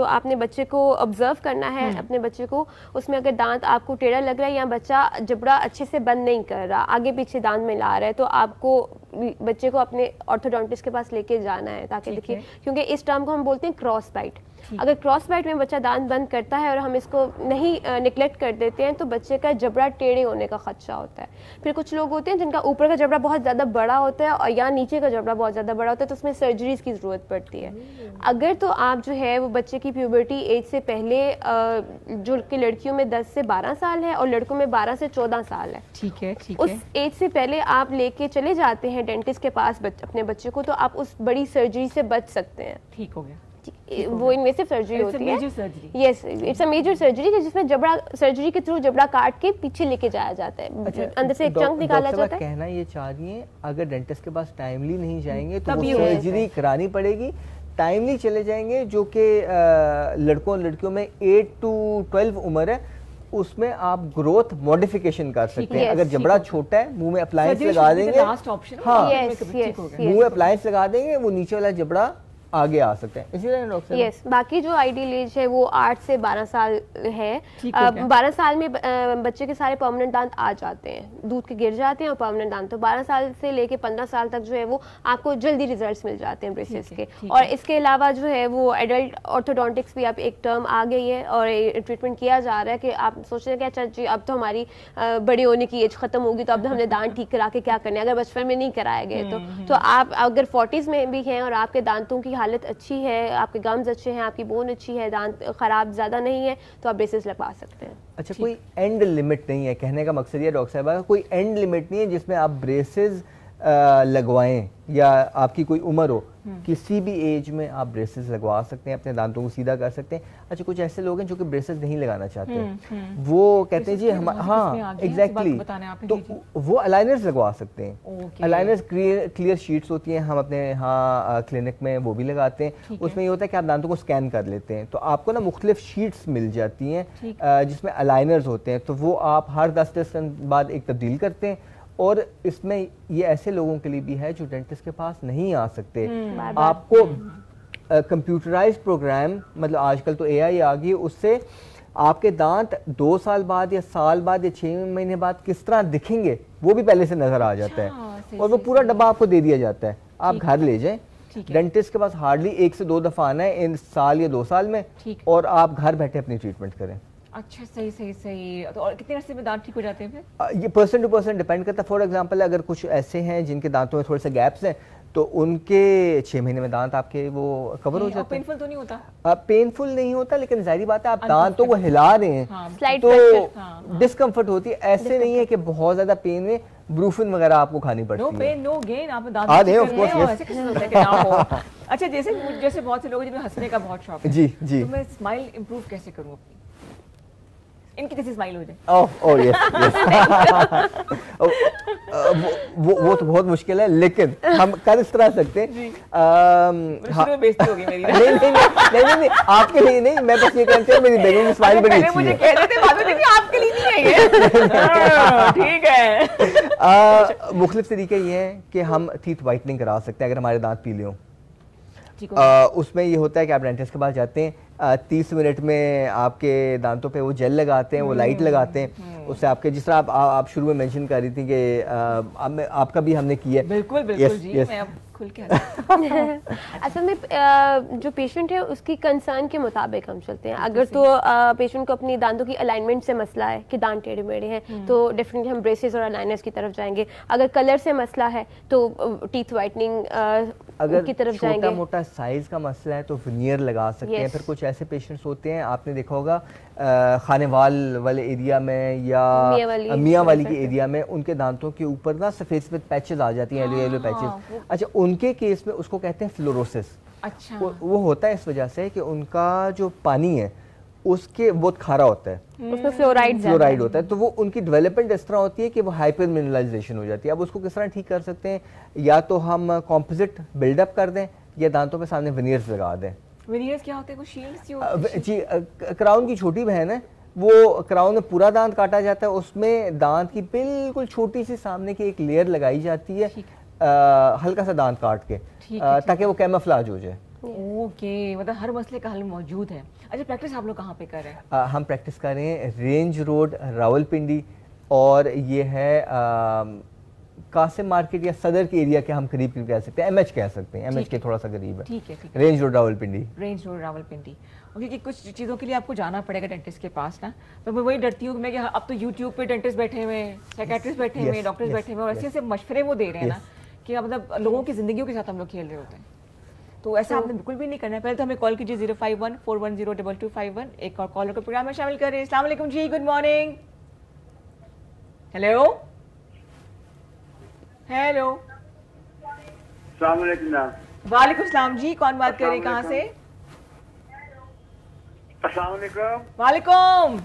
आपने बच्चे को ऑब्जर्व करना है अपने बच्चे को, उसमें अगर दांत आपको टेढ़ा लग रहा है या बच्चा जबड़ा अच्छे से बंद नहीं कर रहा, आगे पीछे दांत मिला रहा है, तो आपको बच्चे को अपने ऑर्थोडोंटिस्ट के पास लेके जाना है ताकि देखिए, क्योंकि इस टर्म को हम बोलते हैं क्रॉस बाइट। अगर क्रॉस बाइट में बच्चा दांत बंद करता है और हम इसको नहीं निगलेक्ट कर देते हैं तो बच्चे का जबड़ा टेढ़े होने का खदशा होता है। फिर कुछ लोग होते हैं जिनका ऊपर का जबड़ा बहुत ज़्यादा बड़ा होता है और या नीचे का जबड़ा बहुत ज़्यादा बड़ा होता है तो उसमें सर्जरीज की ज़रूरत पड़ती है। अगर तो आप जो है वो बच्चे की प्यूबर्टी एज से पहले जो कि लड़कियों में 10 से 12 साल है और लड़कों में 12 से 14 साल है, ठीक है, ठीक उस है, एज से पहले आप लेके चले जाते हैं डेंटिस्ट के पास अपने बच्चे को, तो आप उस बड़ी सर्जरी से बच सकते हैं। ठीक हो गया। वो इन्वेसिव सर्जरी होती है, yes, it's a major surgery जिसमें जबड़ा, सर्जरी के थ्रू जबड़ा काट के पीछे लेके जाया जाता है। अच्छा, अंदर से एक चंक निकाला जाता है। कहना ये चाह रही है अगर डेंटिस्ट के पास टाइमली नहीं जाएंगे तो वो सर्जरी करानी पड़ेगी। टाइमली चले जाएंगे, जो कि लड़कों और लड़कियों में 8 to 12 उम्र है, उसमें आप ग्रोथ मॉडिफिकेशन कर सकते हैं। अगर जबड़ा छोटा है, मुंह में अप्लायंस लगा देंगे, हाँ, मुंह में अप्लायंस लगा देंगे, वो नीचे वाला जबड़ा आगे आ सकते हैं। इसीलिए डॉक्टर यस, बाकी जो आइडियल एज है वो 8 से 12 साल है। 12 साल में बच्चे के सारे परमानेंट दांत आ जाते हैं, दूध के गिर जाते हैं और परमानेंट दांत। तो 12 साल से लेके 15 साल तक जो है वो आपको जल्दी रिजल्ट्स मिल जाते हैं ब्रेसेस के। और इसके अलावा जो है वो एडल्ट ऑर्थोडोंटिक्स भी अब एक टर्म आ गई है और ट्रीटमेंट किया जा रहा है कि आप सोच रहे हैं कि अच्छा जी अब तो हमारी बड़ी होने की एज खत्म होगी तो अब हमने दांत ठीक करा के क्या करना है, अगर बचपन में नहीं कराए गए तो आप अगर 40s में भी हैं और आपके दांतों की हालत अच्छी है, आपके गम्स अच्छे हैं, आपकी बोन अच्छी है, दांत खराब ज़्यादा नहीं है, तो आप ब्रेसेस लगवा सकते हैं। अच्छा, कोई एंड लिमिट नहीं है, कहने का मकसद ये डॉक्टर साहब, कोई एंड लिमिट नहीं है जिसमें आप ब्रेसेस लगवाएं या आपकी कोई उम्र हो, किसी भी एज में आप ब्रेसेस लगवा सकते हैं, अपने दांतों को सीधा कर सकते हैं। अच्छा, कुछ ऐसे लोग हैं जो कि ब्रेसेस नहीं लगाना चाहते, वो कहते हैं जी हम, हाँ एग्जैक्टली, तो वो अलाइनर्स लगवा सकते हैं। अलाइनर्स क्लियर शीट्स होती हैं, हम अपने यहाँ क्लिनिक में वो भी लगाते हैं। उसमें ये होता है कि आप दांतों को स्कैन कर लेते हैं तो आपको ना मुख्तलिफ शीट्स मिल जाती हैं जिसमें अलाइनर्स होते हैं, तो वो आप हर 10 दिन बाद एक तब्दील करते हैं। और इसमें ये ऐसे लोगों के लिए भी है जो डेंटिस्ट के पास नहीं आ सकते, आपको कंप्यूटराइज्ड प्रोग्राम, मतलब आजकल तो एआई आ गई, उससे आपके दांत 2 साल बाद या साल बाद या 6 महीने बाद किस तरह दिखेंगे वो भी पहले से नजर आ जाता है और वो पूरा डब्बा आपको दे दिया जाता है, आप घर ले जाएं। डेंटिस्ट के पास हार्डली 1 से 2 दफा आना है इन साल या 2 साल में और आप घर बैठे अपनी ट्रीटमेंट करें। अच्छा, सही सही सही। तो और कितने अरसे में दांत ठीक हो जाते हैं फिर? ये पर्सन टू पर्सन डिपेंड करता है। फॉर एग्जांपल अगर कुछ ऐसे हैं जिनके दांतों में थोड़े से गैप्स हैं तो उनके 6 महीने में दांत आपके वो कवर हो जाते हैं। पेनफुल तो नहीं होता? पेनफुल नहीं होता, लेकिन जाहिर बात है आप दांतों को हिला रहे हैं तो डिस्कम्फर्ट होती है। ऐसे नहीं है कि बहुत ज्यादा पेन में ब्रूफिन वगैरह आपको खानी पड़ती है। नो पेन नो गेन, आप दांत ऐसे कैसे होता है कि ना हो? अच्छा, जैसे बहुत से लोग जिन्हें हंसने का बहुत शौक है, जी जी, तो मैं स्माइल इंप्रूव कैसे करूं अपनी, इनकी जैसी स्माइल हो जाए? ओह यस वो तो बहुत मुश्किल है, लेकिन हम कर इस तरह सकते हैं। बेइज्जती होगी मेरी। नहीं, आपके लिए नहीं, मैं बस ये कहते हैं मेरी बेगम की स्माइल बड़ी अच्छी है। मुझे कह देते बाद में कि आपके लिए नहीं है ये। ठीक है। मुख्तलिफ तरीके ये हैं कि हम टीथ वाइटनिंग करा सकते हैं अगर हमारे दांत पीले हों। उसमें ये होता है कि आप डेंटिस्ट के पास जाते हैं, 30 मिनट में आपके दांतों पे वो जेल लगाते हैं, वो लाइट लगाते हैं, उससे आपके, जिस तरह आप शुरू में मेंशन कर रही थी कि आपका भी हमने किया। बिल्कुल बिल्कुल जी, मैं अब खुल के असल में जो पेशेंट है उसकी कंसर्न के मुताबिक हम चलते हैं। अगर तो पेशेंट को अपनी दांतों की अलाइनमेंट से मसला है कि दांत टेढ़े मेढ़े हैं तो डेफिनेटली हम ब्रेसेस और अलाइनर्स की तरफ जाएंगे। अगर कलर से मसला है तो टीथ वाइटनिंग की तरफ जाएंगे। छोटा मोटा साइज का मसला है तो विनियर लगा सकते हैं। फिर कुछ ऐसे पेशेंट्स होते हैं, आपने देखा होगा खानेवाल वाले एरिया में या मियाँ वाली के एरिया में उनके दांतों के ऊपर ना सफेद सफेद पैचेस आ जाती हैं, येलो पैचेस। अच्छा, उनके केस में उसको कहते हैं फ्लोरोसिस। अच्छा, वो होता है इस वजह से कि उनका जो पानी है उसके बहुत खारा होता है, उसमें फ्लोराइड होता है, तो वो उनकी डेवलपमेंट इस तरह होती है कि वो हाइपर मिनरलाइजेशन हो जाती है। अब उसको किस तरह ठीक कर सकते हैं? या तो हम कॉम्पोजिट बिल्डअप कर दें या दांतों पे सामने विनियर्स लगा दें। विनियर्स क्या होते हैं? कुछ शील्ड्स होते हैं? जी, क्राउन की छोटी बहन है, वो क्राउन में पूरा दांत काटा जाता है, उसमें दांत की बिल्कुल छोटी सी सामने की एक लेयर लगाई जाती है, हल्का सा दांत काट के, ताकि वो कैमोफ्लेज हो जाए। ओके, मतलब हर मसले का हल मौजूद है। अच्छा, प्रैक्टिस आप लोग कहाँ पे कर रहे हैं? हम प्रैक्टिस कर रहे हैं रेंज रोड रावलपिंडी, और ये है कासिम मार्केट या सदर के एरिया के हम करीब कह सकते हैं, एमएच कह सकते हैं, एमएच के थोड़ा सा करीब है। ठीक है, range road Rawalpindi. Range road Rawalpindi. क्योंकि कुछ चीज़ों के लिए आपको जाना पड़ेगा डेंटिस्ट के पास ना, तो मैं वही डरती हूँ मैं कि अब तो यूट्यूब पे डेंटिस्ट बैठे हुए हैं, साइकेट्रिस्ट बैठे हुए हैं, डॉक्टर्स बैठे हुए हैं और ऐसे ऐसे मशवरे वो दे रहे हैं ना कि मतलब लोगों की जिंदगियों के साथ हम लोग खेल रहे होते हैं। तो ऐसा आपने बिल्कुल भी नहीं करना है। पहले तो हमें कॉल कीजिए 051-410-2251, एक और कॉलर को प्रोग्राम में शामिल करें। अस्सलाम वालेकुम जी, गुड मॉर्निंग। हेलो हेलो, अस्सलाम वालेकुम। वालेकुम सलाम जी, कौन बात कर रहे हैं, कहाँ से? अस्सलाम वालेकुम। वालेकुम।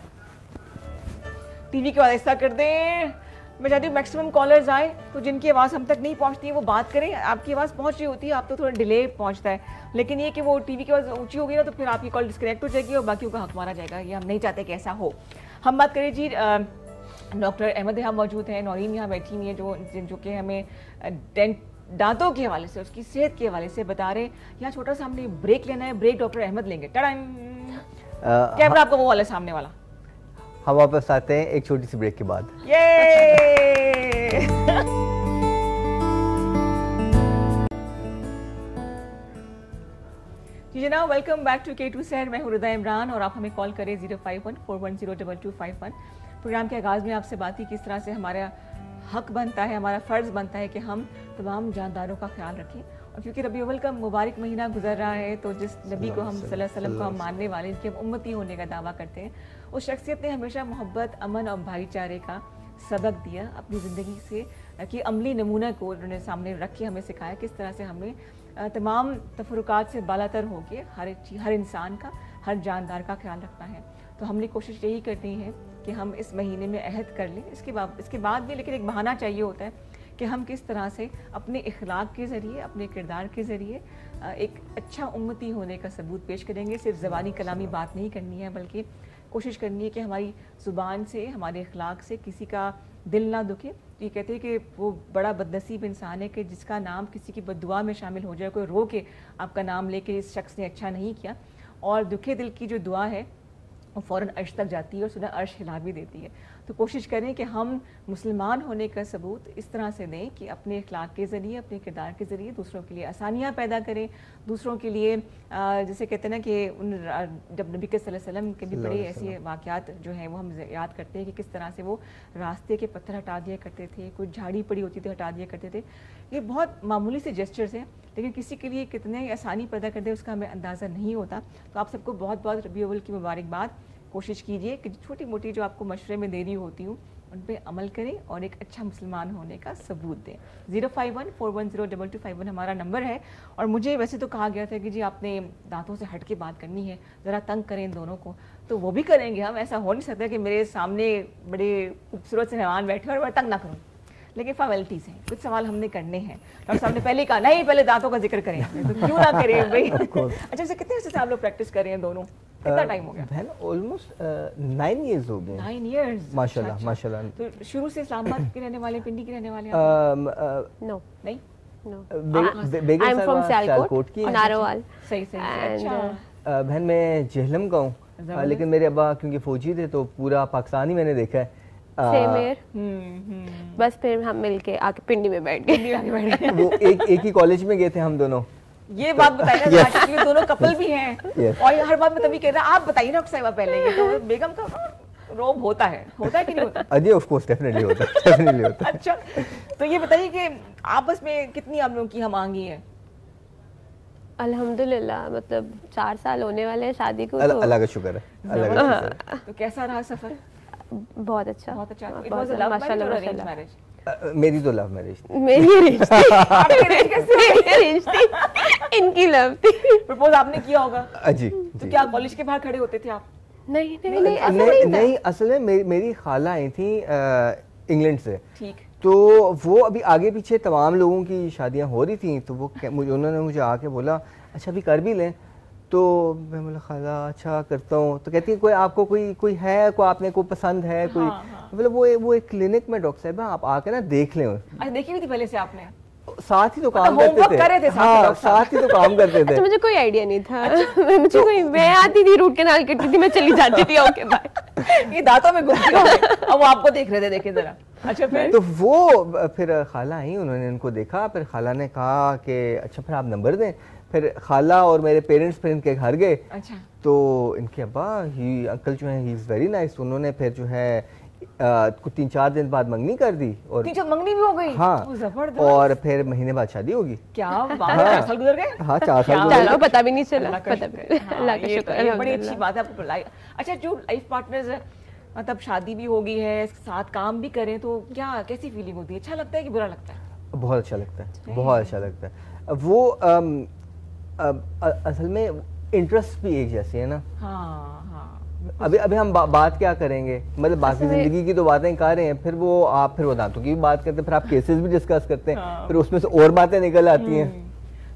टीवी की आवाज़ ऐसा कर दें। मैं चाहती हूँ मैक्सिमम कॉलर्स आए तो जिनकी आवाज़ हम तक नहीं पहुँचती है वो बात करें। आपकी आवाज़ पहुँच रही होती है, आप तो थोड़ा डिले पहुँचता है, लेकिन ये कि वो टीवी की आवाज़ ऊंची होगी ना तो फिर आपकी कॉल डिस्कनेक्ट हो जाएगी और बाकियों का हक मारा जाएगा। ये हम नहीं चाहते कि ऐसा हो। हम बात करें जी, डॉक्टर अहमद यहाँ मौजूद हैं, नौरीन यहाँ बैठी हुई है जो कि हमें दांतों के हवाले से, उसकी सेहत के हवाले से बता रहे हैं। यहाँ छोटा सा हमने ब्रेक लेना है, ब्रेक डॉक्टर अहमद लेंगे। कैमरा आपका वो वाला सामने वाला। हम वापस आते हैं एक छोटी सी ब्रेक के बाद। ये जी जनाब, वेलकम बैक टू K2 सहर। मैं हूँ रिदा इमरान और आप हमें कॉल करें 051-410-2251। प्रोग्राम के आगाज़ में आपसे बात की किस तरह से हमारा हक बनता है, हमारा फ़र्ज़ बनता है कि हम तमाम जानदारों का ख्याल रखें। और क्योंकि रबी अव्वल का मुबारक महीना गुजर रहा है तो जिस नबी को हम सल्लल्लाहु अलैहि वसल्लम को हम मानने वाले, जिनके हम उम्मती होने का दावा करते हैं, उस शख्सियत ने हमेशा मोहब्बत, अमन और भाईचारे का सबक दिया अपनी ज़िंदगी से, कि अमली नमूना को उन्होंने सामने रख के हमें सिखाया किस तरह से हमें तमाम तफरुकात से बालातर होकर हर इंसान का, हर जानदार का ख्याल रखना है। तो हमने कोशिश यही करनी है कि हम इस महीने में अहद कर लें। इसके बाद भी लेकिन एक बहाना चाहिए होता है कि हम किस तरह से अपने इखलाक के ज़रिए, अपने किरदार के ज़रिए एक अच्छा उम्मती होने का सबूत पेश करेंगे। सिर्फ ज़बानी कलामी बात नहीं करनी है, बल्कि कोशिश करनी है कि हमारी ज़ुबान से, हमारे इखलाक से किसी का दिल ना दुखे। ये कहते हैं कि वो बड़ा बदनसीब इंसान है कि जिसका नाम किसी की बद्दुआ में शामिल हो जाए, कोई रो के आपका नाम लेके इस शख्स ने अच्छा नहीं किया, और दुखे दिल की जो दुआ है वो फ़ौरन अर्श तक जाती है और सुना अर्श हिला भी देती है। तो कोशिश करें कि हम मुसलमान होने का सबूत इस तरह से दें कि अपने अखलाक के ज़रिए, अपने किरदार के ज़रिए दूसरों के लिए आसानियाँ पैदा करें, दूसरों के लिए जैसे कहते हैं ना कि जब नबी के सल्लल्लाहु अलैहि वसल्लम के भी बड़े ऐसे वाक़यात जो हैं वो हम याद करते हैं कि किस तरह से वो रास्ते के पत्थर हटा दिया करते थे, कोई झाड़ी पड़ी होती थी हटा दिया करते थे। ये बहुत मामूली से जेस्चर्स हैं, लेकिन किसी के लिए कितने आसानी पैदा कर दे उसका हमें अंदाज़ा नहीं होता। तो आप सबको बहुत बहुत रबी अव्वल की मुबारकबाद। कोशिश कीजिए कि छोटी मोटी जो आपको मशवरे में दे रही होती हूँ उन पे अमल करें और एक अच्छा मुसलमान होने का सबूत दें। 051-410-2251 हमारा नंबर है। और मुझे वैसे तो कहा गया था कि जी आपने दांतों से हट के बात करनी है, ज़रा तंग करें इन दोनों को, तो वो भी करेंगे हम। ऐसा हो नहीं सकता कि मेरे सामने बड़े खूबसूरत से मेहमान बैठे और मैं तंग ना करूँ, लेकिन फॉर्मेलिटीज़ हैं, कुछ सवाल हमने करने हैं। डॉक्टर साहब ने पहले कहा नहीं, पहले दांतों का जिक्र करें, तो क्यों ना करें भाई। अच्छा, से कितने से आप लोग प्रैक्टिस कर रहे हैं दोनों? कितना टाइम हो गया? बहन ऑलमोस्ट 9 years हो गए। 9 years, माशाल्लाह माशाल्लाह। तो शुरू से इस्लामाबाद के रहने वाले, पिंडी के रहने वाले? नो नहीं, आई एम फ्रॉम सियालकोट की, नारोवाल। सही सही। अच्छा बहन मैं जेहलम का हूँ, लेकिन मेरे अब्बा क्योंकि फौजी थे तो पूरा पाकिस्तान ही मैंने देखा है। बस फिर हम मिलके आके पिंडी में बैठ गए। वो एक ही कॉलेज में गए थे हम दोनों। ये बात बताइए ना, क्योंकि दोनों कपल भी हैं और हर बात में तभी कह रहा है। आप बताइए ना साहिबा, पहले ये तो बेगम का रोब होता है कि नहीं होता? जी ऑफ कोर्स, डेफिनेटली होता है, डेफिनेटली होता है। अच्छा, तो ये बताइए कि आपस में कितनी आप लोगों की हम-आहंगी है? अल्हम्दुलिल्लाह, मतलब 4 साल होने वाले हैं शादी को। अल्लाह का शुक्र है, अल्लाह का शुक्र है। तो कैसा रहा सफर? बहुत अच्छा, बहुत अच्छा। It was a love marriage और अरेंज मैरिज? मेरी तो लव मैरिज थी। मेरी अरेंज थी, इनकी लव थी। प्रपोज आपने किया होगा? जी। तो क्या कॉलेज के बाहर खड़े होते थे आप? नहीं, असल में मेरी खाला आई थी इंग्लैंड से। ठीक। तो वो अभी आगे पीछे तमाम लोगों की शादियां हो रही थी, तो वो उन्होंने मुझे आके बोला अच्छा अभी कर भी लें। तो मैं बोला खाला अच्छा करता हूँ। तो कहती है कोई आपको कोई है, कोई आपने को पसंद है कोई? मतलब वो एक क्लिनिक में डॉक्टर साहब आप आके ना देख लें। अच्छा, देखी हुई थी पहले से आपने? साथ ही तो काम करते थे। हाँ, साथ ही तो काम करते थे। अच्छा, मुझे कोई आइडिया नहीं था। मैं आती थी, रूट कैनाल करती थी, मैं चली जाती थी। Okay bye. ये दांतों में घुस गए, अब वो आपको देख रहे थे, देखे जरा। अच्छा, फिर तो वो फिर खाला आई, उन्होंने इनको देखा, फिर खाला ने कहा कि अच्छा फिर आप नंबर दें। फिर खाला और मेरे पेरेंट्स फिर इनके घर गए। अच्छा। तो इनके अब्बा अंकल जो है ही इज़ वेरी नाइस। उन्होंने फिर जो है कुछ 3-4 दिन बाद मंगनी कर दी और 3-4 मंगनी भी हो गई। हाँ, जबरदस्त। और फिर महीने बाद शादी होगी। क्या बात है, 4 साल गुजर गए। हाँ 4 साल गुजर गए, पता भी नहीं चला। अल्लाह का शुक्र, बड़ी अच्छी बात है आपको। अच्छा, जो लाइफ पार्टनर्स है, मतलब शादी भी हो गई है, साथ काम भी करें, तो क्या कैसी फीलिंग होती है? अच्छा लगता है कि बुरा लगता है? बहुत अच्छा लगता है, बहुत अच्छा लगता है। वो असल में इंटरेस्ट भी एक जैसे है ना। हाँ हाँ। अभी हम बात क्या करेंगे, मतलब बाकी जिंदगी की तो बातें कर रहे हैं, फिर वो दांतों की भी बात करते हैं, फिर आप केसेस भी डिस्कस करते हैं। हाँ। फिर उसमें से और बातें निकल आती हैं।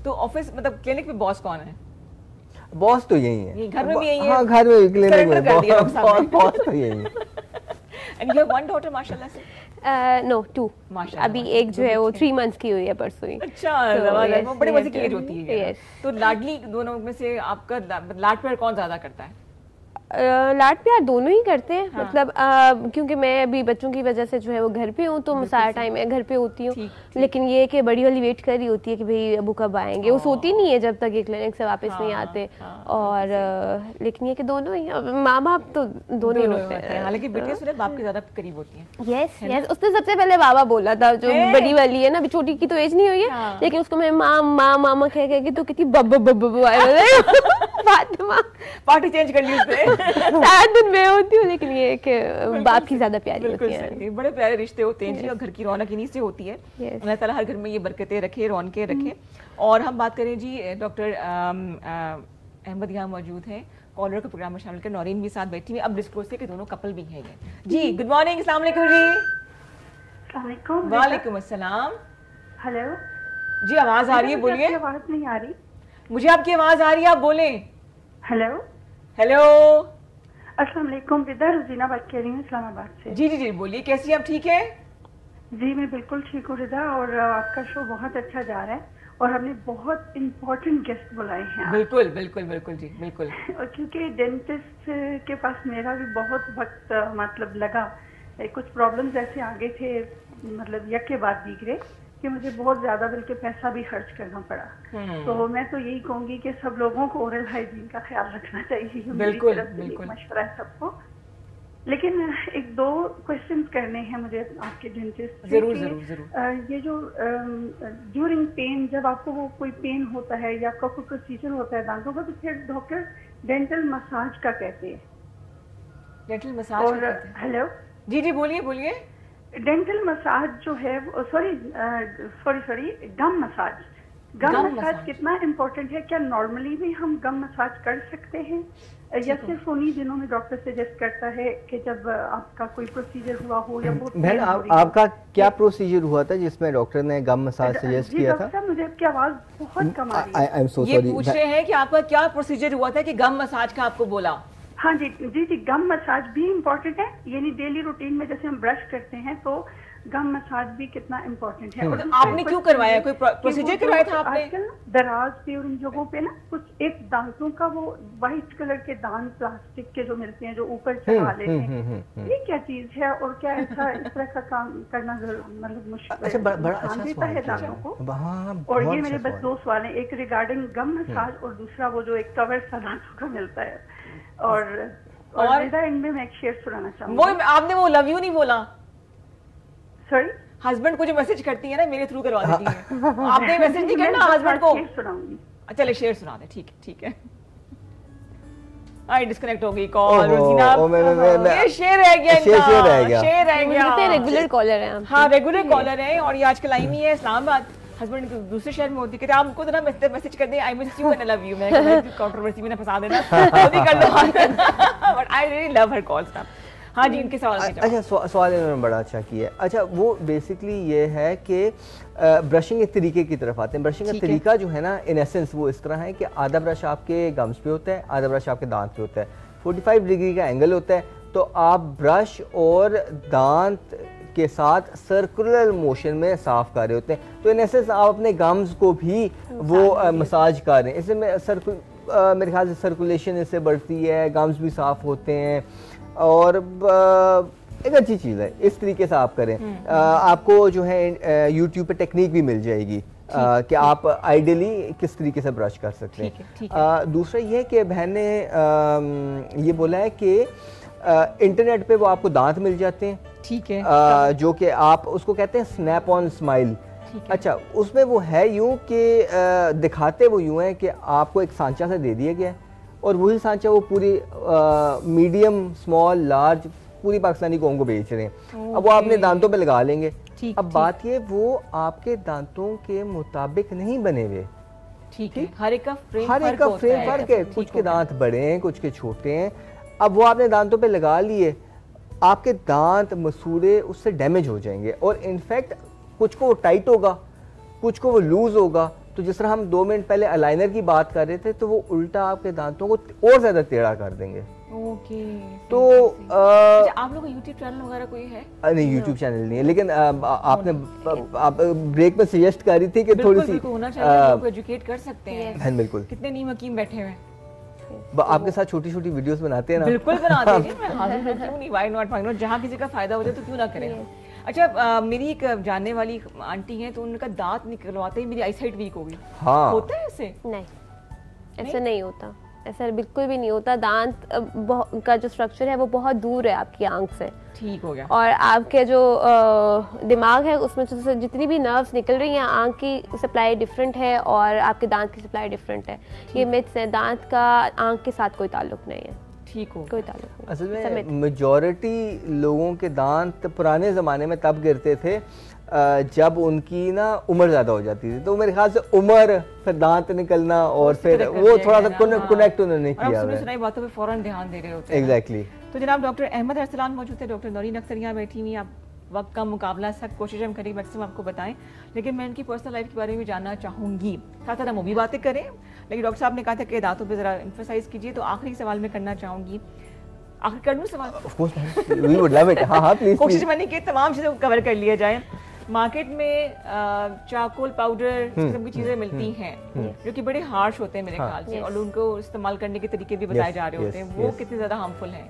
तो ऑफिस मतलब क्लिनिक में बॉस कौन है? बॉस तो यही है। घर में भी यही है? हाँ, घर में भी क्लिनिक में बॉस तो यही है। And you have one daughter, माशाल्लाह से? No, 2. अभी एक जो है वो 3 months की हुई है परसों ही। अच्छा, वो बड़े मजे की एज होती है। तो लाडली दोनों में से आपका लाड प्यार कौन ज्यादा करता है? लाड प्यार दोनों ही करते हैं। हाँ। मतलब क्योंकि मैं अभी बच्चों की वजह से जो है वो घर पे हूँ, तो सारा टाइम मैं घर पे होती हूँ। लेकिन ये कि बड़ी वाली वेट कर रही होती है कि भाई अबू कब आएंगे। वो सोती नहीं है जब तक ये क्लिनिक से वापस नहीं आते। और लेकिन ये कि दोनों ही, माँ बाप तो दोनों ही होते हैं। हालांकि बेटियां सिर्फ बाप के ज्यादा करीब होती हैं। यस यस, उसने सबसे पहले बाबा बोला था, जो बड़ी वाली है ना, अभी छोटी की तो एज नहीं हुई है, लेकिन उसको मैं मामा कह के तो कितनी बब्बू फातिमा पार्टी चेंज कर ली उसने। सारा दिन मैं होती हूँ, लेकिन ये कि बाप की ज्यादा प्यारी होती है। बड़े प्यारे रिश्ते होते हैं जी, और घर की रौनक इन्हीं से होती है। अल्लाह ताला हर घर में ये बरकतें रखे, रौनकें रखे। और हम बात करें जी, डॉक्टर अहमद यहाँ मौजूद हैं, कॉलर के प्रोग्राम में शामिल कर, नौरीन भी साथ बैठी हुई। अब डिस्क्लोज है कि दोनों कपल भी हैं जी। गुड मॉर्निंग, अस्सलाम वालेकुम जी। वालेकुम अस्सलाम। हेलो जी, आवाज आ रही है, बोलिए। आवाज नहीं आ रही? मुझे आपकी आवाज आ रही है, आप बोलें। हेलो हेलो, अस्सलाम वालेकुम। रिदा रुजीना बात कर रही हूँ इस्लामाबाद से। जी जी जी, बोलिए, कैसी आप? ठीक है जी, मैं बिल्कुल ठीक हूँ रिदा, और आपका शो बहुत अच्छा जा रहा है, और हमने बहुत इम्पोर्टेंट गेस्ट बुलाए हैं। बिल्कुल बिल्कुल बिल्कुल जी, बिल्कुल। क्योंकि डेंटिस्ट के पास मेरा भी बहुत वक्त मतलब लगा, कुछ प्रॉब्लम्स ऐसे आगे थे, मतलब यक के बाद दिखरे, कि मुझे बहुत ज्यादा बल्कि पैसा भी खर्च करना पड़ा। तो मैं तो यही कहूंगी कि सब लोगों को ओरल हाइजीन का ख्याल रखना चाहिए। बिल्कुल बिल्कुल, मशवरा है सबको। लेकिन 1-2 क्वेश्चंस करने हैं मुझे आपके डेंटिस्ट से। जरूर जरूर जरूर। ये जो ड्यूरिंग पेन, जब आपको वो कोई पेन होता है या आपका कोई प्रोसीजर होता है दांतों का, तो फिर डॉक्टर डेंटल मसाज का कहते हैं। Dental massage? और हेलो जी जी, बोलिए बोलिए। डेंटल मसाज जो है, सॉरी गम मसाज। गम मसाज कितना इम्पोर्टेंट है? क्या नॉर्मली भी हम गम मसाज कर सकते हैं, या सिर्फ उन्हीं दिनों में डॉक्टर सजेस्ट करता है कि जब आपका कोई प्रोसीजर हुआ हो या बहुत? बहन, आपका क्या प्रोसीजर हुआ था जिसमें डॉक्टर ने गम मसाज सजेस्ट किया था? डॉक्टर, मुझे आपकी आवाज बहुत कम आ रही है। I am so sorry. ये पूछ रहे हैं कि आपका क्या प्रोसीजर हुआ था कि गम मसाज का आपको बोला? हाँ जी जी जी, गम मसाज भी इम्पोर्टेंट है, यानी डेली रूटीन में जैसे हम ब्रश करते हैं तो गम मसाज भी कितना इम्पोर्टेंट है। और आपने क्यों करवाया? कोई प्रोसीजर करवाया था आपने? आजकल दराज पे और इन जगहों पे ना कुछ एक दांतों का वो व्हाइट कलर के दांत प्लास्टिक के जो मिलते हैं, जो ऊपर चढ़ा लेते हैं, ये क्या चीज है? और क्या ऐसा इस तरह का काम करना मतलब मुश्किल देता है दांतों को? और ये मेरे बस 2 सवाल हैं, एक रिगार्डिंग गम मसाज और दूसरा वो जो एक कवर सा दांतों का मिलता है। और एंड में मैं एक शेर सुनाना चाहूँगी। आपने वो लव यू नहीं बोला? सॉरी, हस्बैंड को जो मैसेज करती है ना, मेरे थ्रू करवा देती है। आपने मैसेज नहीं करना हस्बैंड को? शेर सुनाऊंगी। चले शेर सुना दे। ठीक है ठीक है। आई डिस्कनेक्ट हो गई कॉल। ये शेर रह गया, शेर रह गया। रेगुलर कॉलर है। हाँ, रेगुलर कॉलर है, और ये आजकल आई हुई है इस्लामाबाद। हस्बैंड दूसरे शहर में होती है, आप उनको ना मैसेज कर दें, I miss you and I love you. मैं कंट्रोवर्सी में ना फंसा देना, खुद ही कर लो। But I really love her calls. हाँ जी, इनके सवाल। अच्छा, सवाल इन्होंने बड़ा अच्छा किया। अच्छा, वो बेसिकली ये है कि ब्रशिंग एक तरीके की तरफ आते हैं। ब्रशिंग का तरीका जो है ना, इन एसेंस वो इस तरह है कि आधा ब्रश आपके गम्स पे होता है, आधा ब्रश आपके दांत पे होता है, 45 डिग्री का एंगल होता है। तो आप ब्रश और दांत के साथ सर्कुलर मोशन में साफ कर रहे होते हैं। तो इन एसेंस आप अपने गम्स को भी वो मसाज कर रहे हैं। इससे मेरे ख्याल से सर्कुलेशन इससे बढ़ती है, गम्स भी साफ होते हैं, और एक अच्छी चीज़ है। इस तरीके से आप करें। आपको जो है यूट्यूब पे टेक्निक भी मिल जाएगी कि आप आइडियली किस तरीके से ब्रश कर सकते हैं। दूसरा ये है कि बहन ने ये बोला है कि इंटरनेट पे वो आपको दांत मिल जाते हैं, ठीक है, जो कि आप उसको कहते हैं स्नैप ऑन स्माइल। अच्छा, उसमें वो है यूं कि दिखाते वो यूं है कि आपको एक सांचा सा दे दिया गया है और वही सांचा वो पूरी मीडियम, स्मॉल, लार्ज पूरी पाकिस्तानी कौम को बेच रहे हैं। अब वो आपने दांतों पे लगा लेंगे। अब बात ये, वो आपके दांतों के मुताबिक नहीं बने हुए, ठीक है, हर एक का फ्रेम फर्क है। कुछ के दांत बड़े हैं, कुछ के छोटे हैं। अब वो आपने दांतों पे लगा लिए, आपके दांत मसूड़े उससे डैमेज हो जाएंगे और इनफैक्ट कुछ को वो टाइट होगा, कुछ को वो लूज होगा। तो जिस तरह हम 2 मिनट पहले अलाइनर की बात कर रहे थे, तो वो उल्टा आपके दांतों को और ज्यादा टेढ़ा कर देंगे। ओके, तो आप लोगों का YouTube चैनल वगैरह कोई है? नहीं, YouTube चैनल नहीं है, लेकिन आप ब्रेक में सजेस्ट कर रही थी कि थोड़ी सी होना चाहिए, लोग एजुकेट कर सकते हैं। बिल्कुल, कितने नीम हकीम बैठे हुए हैं, आपके साथ छोटी छोटी वीडियोस बनाते हैं ना। बिल्कुल बनाते हैं, मैं हाजिर हूं, क्यों नहीं, व्हाई नॉट, जहां किसी का फायदा हो जाए तो क्यों ना करें। अच्छा, मेरी एक जानने वाली आंटी है, तो उनका दांत निकलवाते ही मेरी आईसाइट वीक हो गई। हाँ, होता है ऐसे? नहीं, ऐसा नहीं होता, ऐसा बिल्कुल भी नहीं होता। दांत का जो स्ट्रक्चर है वो बहुत दूर है आपकी आंख से, ठीक हो गया। और आपके जो दिमाग है उसमें जितनी भी नर्व्स निकल रही हैं, आंख की सप्लाई डिफरेंट है और आपके दांत की सप्लाई डिफरेंट है। ये मिथ्स है, दांत का आंख के साथ कोई ताल्लुक नहीं है, ठीक हो, कोई ताल्लुक नहीं। असल में मेजॉरिटी लोगों के दांत पुराने ज़माने में तब गिरते थे जब उनकी ना उम्र ज़्यादा हो जाती थी, तो मेरे ख्याल से उम्र, फिर दांत निकलना और फिर वो थोड़ा सा कनेक्ट उन्होंने किया है। सुनाई बातों पे फौरन ध्यान दे रहे होते हैं। एग्जैक्टली। तो जनाब डॉक्टर अहमद अरसलान मौजूद है, डॉक्टर नौरीन अख्तर यहाँ बैठी हुई, आप वक्त का मुकाबला सब कोशिश हम करेंगे मैक्सिमम आपको बताएं, लेकिन मैं इनकी पर्सनल लाइफ के बारे में जानना चाहूँगी। साथ साथ हम वो भी बातें करें, लेकिन डॉक्टर साहब ने कहा था कि दांतों पे ज़रा एम्फसाइज कीजिए, तो आखिरी सवाल मैं करना चाहूँगी। आखिर कर लूँ सवाल? Of course, we would love it. हाँ, प्लीज। कोशिश मैंने की तमाम चीज़ों को कवर कर लिया जाए। मार्केट में चारकोल पाउडर किस्म की चीज़ें मिलती हैं जो कि बड़े हार्श होते हैं मेरे ख्याल से, और उनको इस्तेमाल करने के तरीके भी बताए जा रहे होते हैं, वो कितने ज़्यादा हार्मफुल हैं?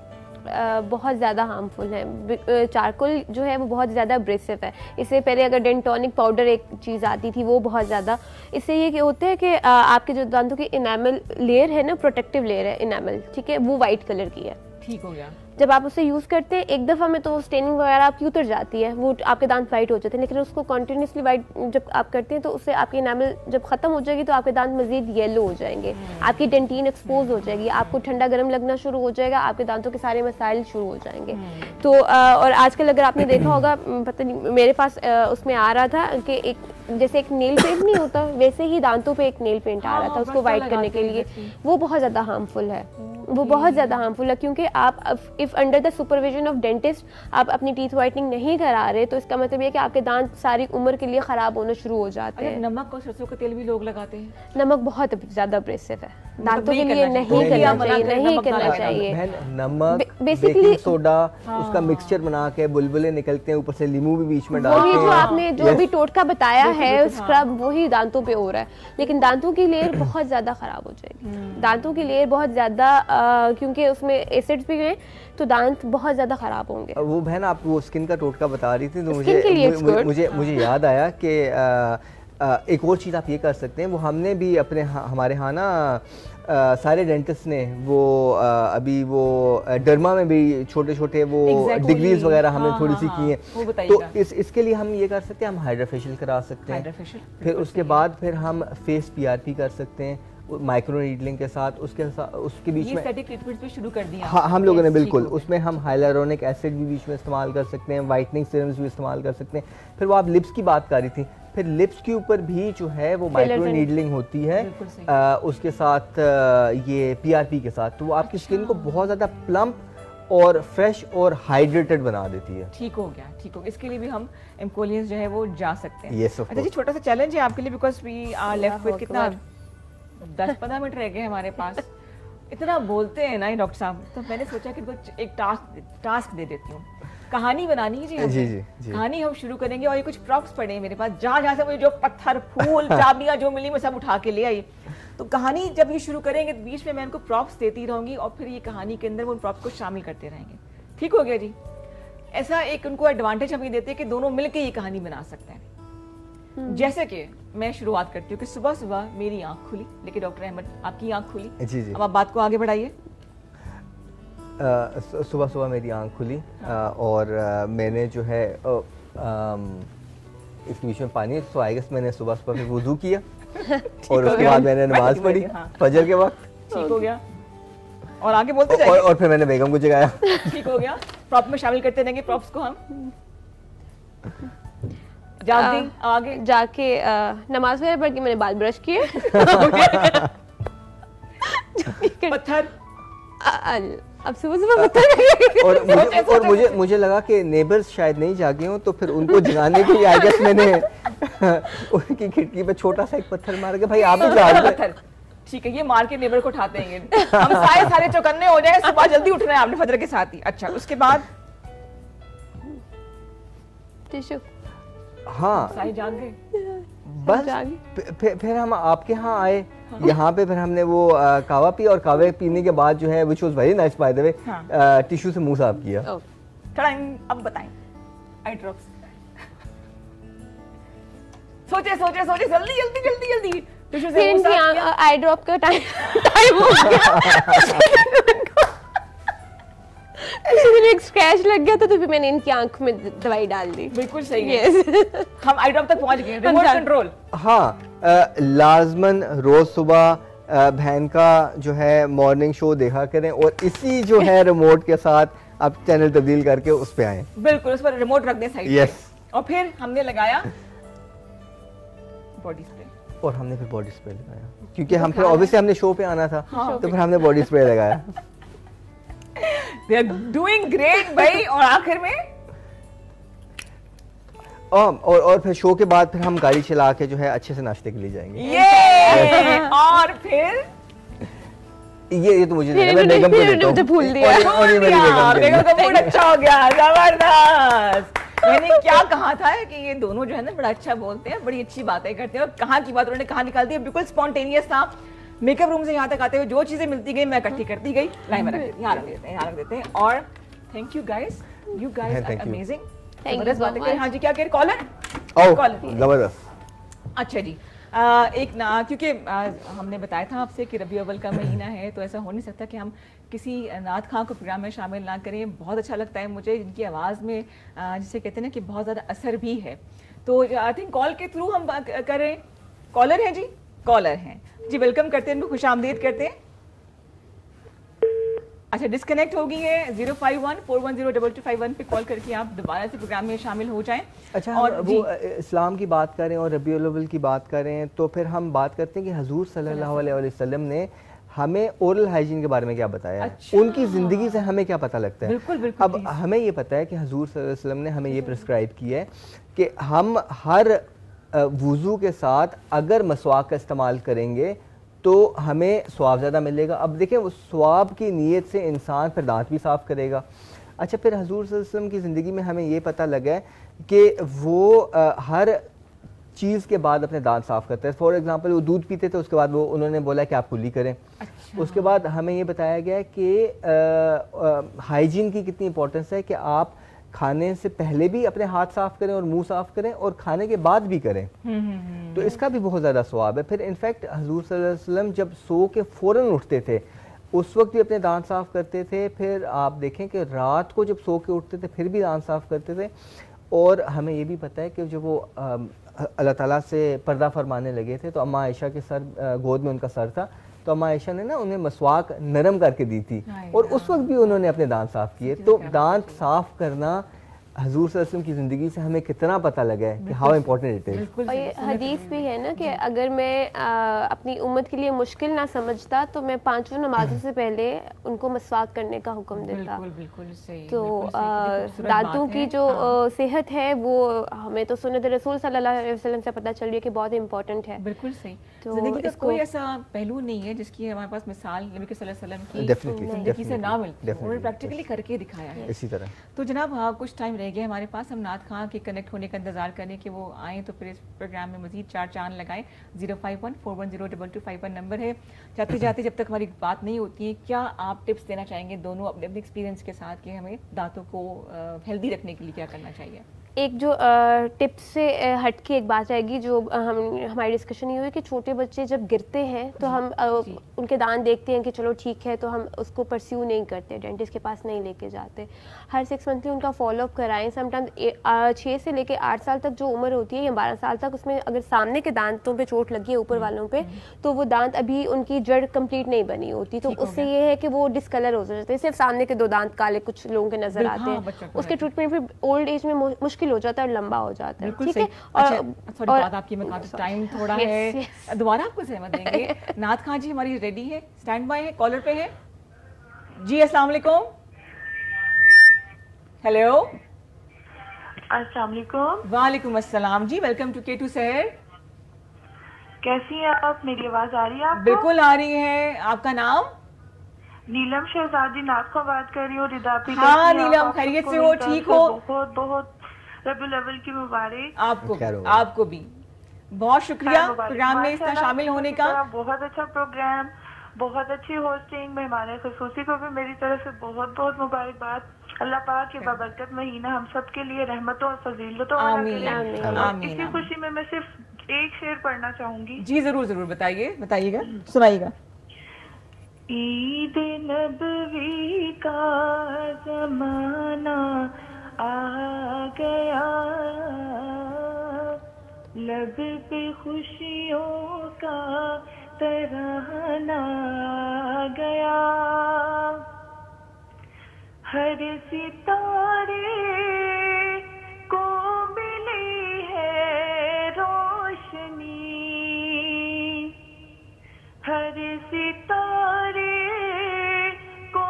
बहुत ज़्यादा हार्मफुल है। चारकोल जो है वो बहुत ज़्यादा एब्रेसिव है। इससे पहले अगर डेंटोनिक पाउडर एक चीज़ आती थी, वो बहुत ज़्यादा, इससे ये होता है कि आपके जो दांतों की इनामल लेयर है ना, प्रोटेक्टिव लेयर है इनामल, ठीक है, वो वाइट कलर की है, ठीक हो गया। जब आप उसे यूज़ करते हैं एक दफ़ा में तो स्टेनिंग वगैरह आपकी उतर जाती है, वो आपके दांत वाइट हो जाते हैं, लेकिन उसको कंटिन्यूसली वाइट जब आप करते हैं तो उससे आपकी एनामल जब ख़त्म हो जाएगी तो आपके दांत मज़ीद येलो हो जाएंगे, आपकी डेंटिन एक्सपोज हो जाएगी, आपको ठंडा गर्म लगना शुरू हो जाएगा, आपके दांतों के सारे मसाइल शुरू हो जाएंगे। तो और आजकल अगर आपने देखा होगा, पता नहीं मेरे पास उसमें आ रहा था कि एक जैसे एक नेल पेंट नहीं होता, वैसे ही दांतों पे एक नेल पेंट आ रहा था उसको वाइट करने के लिए। वो बहुत ज़्यादा हार्मफुल है, वो बहुत ज़्यादा हार्मफुल है, क्योंकि आप if under the supervision of dentist आप अपनी टीथ वाइटनिंग नहीं करा रहे, तो इसका मतलब ये कि आपके दांत सारी उम्र के लिए ख़राब होना शुरू हो जाते हैं। नमक और सरसों का तेल भी लोग लगाते हैं। नमक बहुत ज़्यादा एब्रेसिव है, दांतों के लिए नहीं करना चाहिए, नहीं करना चाहिए। नमक, बेकिंग सोडा, उसका मिक्सचर बना के बुलबुले निकलते हैं, ऊपर से नींबू भी बीच में डालते हैं। जो आपने जो भी टोटका बताया है स्क्रब, वही दांतों पे हो रहा है, लेकिन दांतों की लेयर बहुत ज्यादा खराब हो जाएगी। दांतों की लेयर बहुत ज्यादा, क्योंकि उसमें एसिड्स भी हैं, तो दांत बहुत ज्यादा खराब होंगे। वो बहन आप वो स्किन का टोटका बता रही थी, तो मुझे याद आया कि एक और चीज़ आप ये कर सकते हैं, वो हमने भी अपने हमारे यहाँ ना सारे डेंटिस्ट ने वो अभी वो डर्मा में भी छोटे छोटे वो डिग्रीज वगैरह हमने थोड़ी सी की हैं, तो इसके लिए हम ये कर सकते हैं, हम हाइड्रा फेशियल करा सकते हैं, फिर उसके बाद फिर हम फेस PRP कर सकते हैं माइक्रो नीडलिंग के साथ, उसके बीच में ट्रीटमेंट भी शुरू कर दिया। हाँ, हम लोगों ने बिल्कुल, उसमें हम हाइलुरोनिक एसिड भी बीच में इस्तेमाल कर सकते हैं, वाइटनिंग सीरम्स भी इस्तेमाल कर सकते हैं। फिर वो आप लिप्स की बात कर रही थी, फिर लिप्स के ऊपर भी जो है वो माइक्रो नीडलिंग होती है उसके साथ ये PRP के साथ, तो वो आपकी स्किन को बहुत ज़्यादा प्लम्प और फ्रेश और हाइड्रेटेड बना देती है। ठीक हो गया, ठीक हो गया। इसके लिए भी हम एम्कोलियंस जो है वो जा सकते हैं। yes, अच्छा जी, छोटा सा चैलेंज है आपके लिए, because we are left with कितना 10-15 मिनट रह गए हमारे पास। इतना बोलते हैं ना डॉक्टर साहब, तो मैंने सोचा कि इनको एक टास्क दे देती हूँ। कहानी बनानी है जी, जी। कहानी हम शुरू करेंगे, और ये कुछ प्रॉप्स पड़े हैं मेरे पास, जहाँ से मुझे जो पत्थर, फूल, चाबियाँ जो मिली मैं सब उठा के ले आई। तो कहानी जब ये शुरू करेंगे तो बीच में मैं इनको प्रॉप्स देती रहूंगी, और फिर ये कहानी के अंदर वो उन प्रॉप्स को शामिल करते रहेंगे। ठीक हो गया जी? ऐसा एक उनको एडवांटेज हम ये देते हैं कि दोनों मिलकर ये कहानी बना सकते हैं। जैसे कि मैं शुरुआत करती हूँ कि सुबह सुबह मेरी आंख खुली, लेकिन डॉक्टर अहमद आपकी आंख खुली। जी। अब आप बात को आगे बढ़ाइए। सुबह सुबह मेरी आंख खुली और मैंने जो है इसके बीच में पानी, तो आई गेस मैंने सुबह सुबह फिर वुज़ू किया और उसके बाद मैंने नमाज पढ़ी फजर के वक्त। ठीक हो गया और आगे बोलते जाइए। और फिर मैंने बेगम को जगाया। ठीक हो गया। प्रॉप में शामिल करते रहेंगे प्रॉप्स को हम। आगे जाके नमाज वगैरह पढ़ के मैंने बाल ब्रश किए। पत्थर अब सुबह सुबह पत्थर और मुझे लगा कि नेबर्स शायद नहीं जागे हों, तो फिर उनको जगाने के लिए आई गेस मैंने उनकी खिड़की पे छोटा सा एक पत्थर मार के भाई आप ही जाग गए। ठीक है, ये मार के नेबर को उठाते हैं। हम सारे चौकन्ने हो जाए, सुबह जल्दी उठना है आपने फजर के साथ ही। अच्छा, उसके बाद टिश्यू। हाँ सारे जाग गए बस। फिर हम आपके यहाँ आए। यहाँ पे फिर हमने वो कावा पिया और कावे पीने के बाद जो है which was very nice by the way, tissue से मुंह साफ किया। अब बताएं आई ड्रॉप्स। सोचे जल्दी टिश्यू से मुंह साफ किया। आई ड्रॉप का टाइम हो गया। एक स्क्रैच लग गया तो फिर मैंने इनकी आंख में दवाई डाल दी। बिल्कुल सही है। हम आई ड्रॉप तक पहुंच गए। Remote control. हाँ, लाजमन रोज सुबह बहन का जो है मॉर्निंग शो देखा करें और इसी जो है रिमोट के साथ आप चैनल तब्दील करके उस पे आए। बिल्कुल, उस पर रिमोट रख दें साइड पे। और फिर हमने लगाया बॉडी स्प्रे। और हमने फिर बॉडी स्प्रे लगाया क्योंकि हम फिर ऑब्वियसली हमने शो पे आना था। तो फिर हमने बॉडी स्प्रे लगाया। They are doing great भाई। और आखिर में और फिर शो के बाद फिर हम गाड़ी चला के जो है अच्छे से नाश्ते के लिए जाएंगे। ये और फिर ये तो मुझे मैं बेगम को देता हूं। भूल दिया। और ये मेरी बेगम का मूड अच्छा हो गया। जबरदस्त। मैंने क्या कहा था कि ये दोनों जो है ना बड़ा अच्छा बोलते हैं, बड़ी अच्छी बातें करते हैं और कहाँ की बात उन्होंने कहाँ निकाल दी, बिल्कुल स्पॉन्टेनियस था। मेकअप रूम से यहाँ तक आते हुए जो चीजें मिलती गई मैं इकट्ठी करती गई। लाइन में यहाँ रख देते हैं। और thank you guys, you guys are amazing. जबरदस्त बातें करें। हाँ जी, क्या कह रहे कॉलर? जबरदस्त। अच्छा जी, एक ना क्योंकि हमने बताया था आपसे कि रबी अव्वल का महीना है, तो ऐसा हो नहीं सकता कि हम किसी नात खां को प्रोग्राम में शामिल ना करें। बहुत अच्छा लगता है मुझे जिनकी आवाज़ में जिसे कहते हैं ना कि बहुत ज़्यादा असर भी है। तो आई थिंक कॉल के थ्रू हम करें। कॉलर हैं जी? कॉलर हैं जी, वेलकम करते हैं, इनको खुशामदीद करते हैं। अच्छा, डिस्कनेक्ट हो गई है। 051-410-2251 पे कॉल करके आप दोबारा से प्रोग्राम में शामिल हो जाएं। अच्छा, और वो इस्लाम की बात करें और रबीउल अव्वल की बात करें तो फिर हम बात करते हैं कि हुजूर सल्लल्लाहु अलैहि वसल्लम ने हमें ओरल हाइजीन के बारे में क्या बताया। अच्छा। उनकी ज़िंदगी से हमें क्या पता लगता है। बिल्कुल। अब हमें ये पता है कि हुजूर सल्लल्लाहु अलैहि वसल्लम ने हमें ये प्रिस्क्राइब किया है कि हम हर वुज़ू के साथ अगर मसवाक का इस्तेमाल करेंगे तो हमें स्वाब ज़्यादा मिलेगा। अब देखें, वो स्वाब की नीयत से इंसान फिर दांत भी साफ़ करेगा। अच्छा, फिर हुजूर सल्लल्लाहु अलैहि वसल्लम की ज़िंदगी में हमें ये पता लगा है कि वो हर चीज़ के बाद अपने दांत साफ़ करते हैं। फॉर एग्जांपल, वो दूध पीते थे, उसके बाद वो उन्होंने बोला कि आप कुल्ली करें। अच्छा। उसके बाद हमें ये बताया गया कि हाइजीन की कितनी इंपॉर्टेंस है कि आप खाने से पहले भी अपने हाथ साफ करें और मुंह साफ करें और खाने के बाद भी करें। तो इसका भी बहुत ज़्यादा सवाब है। फिर इनफैक्ट हुजूर सल्लल्लाहु अलैहि वसल्लम जब सो के फ़ौरन उठते थे उस वक्त भी अपने दांत साफ़ करते थे। फिर आप देखें कि रात को जब सो के उठते थे फिर भी दांत साफ़ करते थे। और हमें ये भी पता है कि जब वो अल्लाह ताला से पर्दा फरमाने लगे थे तो अम्मा आयशा के सर गोद में उनका सर था, तो अम्मा आयशा ने ना उन्हें मसवाक नरम करके दी थी और उस वक्त भी उन्होंने अपने दांत साफ़ किए। तो दांत साफ़ करना हुजूर सल्लल्लाहु अलैहि वसल्लम की ज़िंदगी से हमें कितना पता लगा है कि हाउ इम्पोर्टेंट इट इज़। और ये हदीस भी है ना कि अगर मैं अपनी उम्मत के लिए मुश्किल ना समझता तो मैं 5 नमाजों से पहले उनको मसवाक करने का हुक्म देता। बिल्कुल सही। तो दांतों की जो सेहत है वो हमें तो सुन्नत रसूल सल्लल्लाहु अलैहि वसल्लम से पता चल रही है कि बहुत इम्पोर्टेंट है। बिल्कुल सही। तो ज़िंदगी का कोई ऐसा पहलू नहीं है जिसकी हमारे पास मिसाल नबी के सल्लल्लाहु अलैहि वसल्लम की ज़िंदगी से ना मिलती, उन्होंने प्रैक्टिकली करके दिखाया है। इसी तरह तो जनाब कुछ टाइम रह गया हमारे पास, हम नात खां के कनेक्ट होने का इंतजार करें कि वो आएँ तो फिर इस प्रोग्राम में मजीद 4 चांद लगाएं। 051-410-2251 नंबर है। जाते जाते जब तक हमारी बात नहीं होती है, क्या आप टिप्स देना चाहेंगे दोनों अपने अपने एक्सपीरियंस के साथ कि हमें दांतों को हेल्दी रखने के लिए क्या करना चाहिए? एक जो टिप्स से हट के एक बात आएगी जो हमारी डिस्कशन ये हुई कि छोटे बच्चे जब गिरते हैं तो हम उनके दांत देखते हैं कि चलो ठीक है, तो हम उसको परस्यू नहीं करते, डेंटिस्ट के पास नहीं लेके जाते। हर 6 मंथली उनका फॉलोअप कराएं। समटाइम्स 6 से लेके 8 साल तक जो उम्र होती है या 12 साल तक, उसमें अगर सामने के दांतों पे चोट लगी है ऊपर वालों पे, तो वो दांत अभी उनकी जड़ कंप्लीट नहीं बनी होती, तो उससे ये है कि वो डिस्कलर हो जाते हैं। सिर्फ सामने के 2 दांत काले कुछ लोगों के नजर आते हैं, उसके ट्रीटमेंट फिर ओल्ड एज में मुश्किल हो जाता है और लंबा हो जाता है। ठीक है, और आपकी मैं काफी टाइम थोड़ा है, दोबारा आपको सहमत देंगे। नाथ खान जी हमारी रेडी है, स्टैंड बाय है, कॉलर पे है जी। अस्सलाम वालेकुम। हेलो, अस्सलाम वालेकुम। वालेकुम अस्सलाम जी, वेलकम टू K2 सहर। कैसी हैं आप? मेरी आवाज आ रही है आपको? बिल्कुल आ रही है। आपका नाम? नीलम शहजादी नाथ को बात कर रही हूँ। रिदापी। हाँ नीलम, खैरियत से हो? ठीक हो? बहुत बहुत रबुल अव्वल की मुबारक। आपको भी बहुत शुक्रिया प्रोग्राम में इतना शामिल होने का। बहुत अच्छा प्रोग्राम, बहुत अच्छी होस्टिंग। मेहमान खुसूसी को भी मेरी तरफ से बहुत बहुत मुबारकबाद। अल्लाह पाक के बाबरकत महीना हम सब के लिए रहमतों और फजीलतों वाला। इसी खुशी में मैं सिर्फ एक शेर पढ़ना चाहूंगी। जी जरूर जरूर, बताइएगा, सुनाइएगा। ईद नबवी का जमाना आ गया, लब पे खुशियों का तराना आ गया, हर सितारे को मिली है रोशनी, हर सितारे को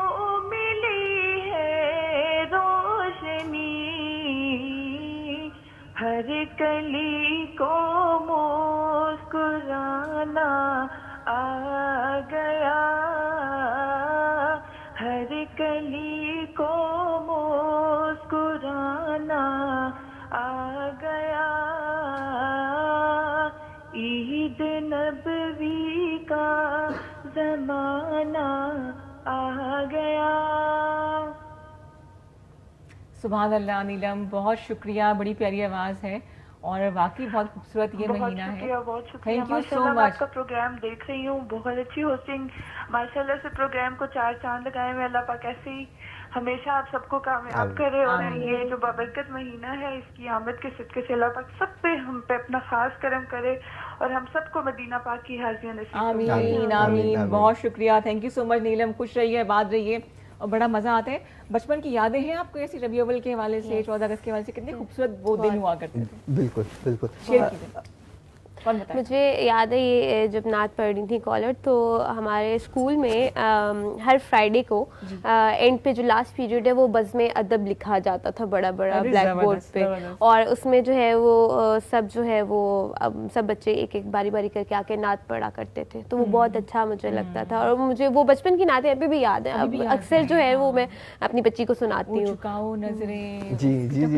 मिली है रोशनी, हर कली को मुस्कुराना आ गया, हर कली को मुस्कुराना आ गया, ईद नबवी का ज़माना आ गया। सुभान अल्लाह नीलम, बहुत शुक्रिया, बड़ी प्यारी आवाज़ है और वाकई बहुत खूबसूरत ये महीना है। बहुत शुक्रिया, थैंक यू सो मच। आपका प्रोग्राम देख रही हूँ, बहुत अच्छी होस्टिंग, माशाल्लाह से प्रोग्राम को 4 चांद लगाए हुए। अल्लाह पाक ऐसे ही हमेशा आप सबको कामयाब करे और ये जो बाबरकत महीना है इसकी आमद के सदके से अल्लाह पाक सब पे हम पे अपना खास करम करे और हम सबको मदीना पाक की हाजिर नसीब। आमीन आमीन। बहुत शुक्रिया, थैंक यू सो मच नीलम, खुश रहिए, आबाद रहिए और बड़ा मज़ा आता है। बचपन की यादें हैं आपको ऐसी रबी अव्वल के हवाले से, 14 अगस्त के हवाले से, कितने खूबसूरत वो दिन हुआ करते थे? बिल्कुल बिल्कुल। शेयर कीजिए। मुझे याद है ये जब नात पढ़ रही थी कॉलर, तो हमारे स्कूल में हर फ्राइडे को एंड पे जो लास्ट पीरियड है वो बज़्म अदब लिखा जाता था बड़ा बड़ा ब्लैक बोर्ड पे, और उसमें जो है वो सब जो है वो सब बच्चे एक एक बारी बारी करके आके नात पढ़ा करते थे, तो वो बहुत अच्छा मुझे लगता था और मुझे वो बचपन की नातें अभी भी याद है। अब अक्सर जो है वो मैं अपनी बच्ची को सुनाती हूँ।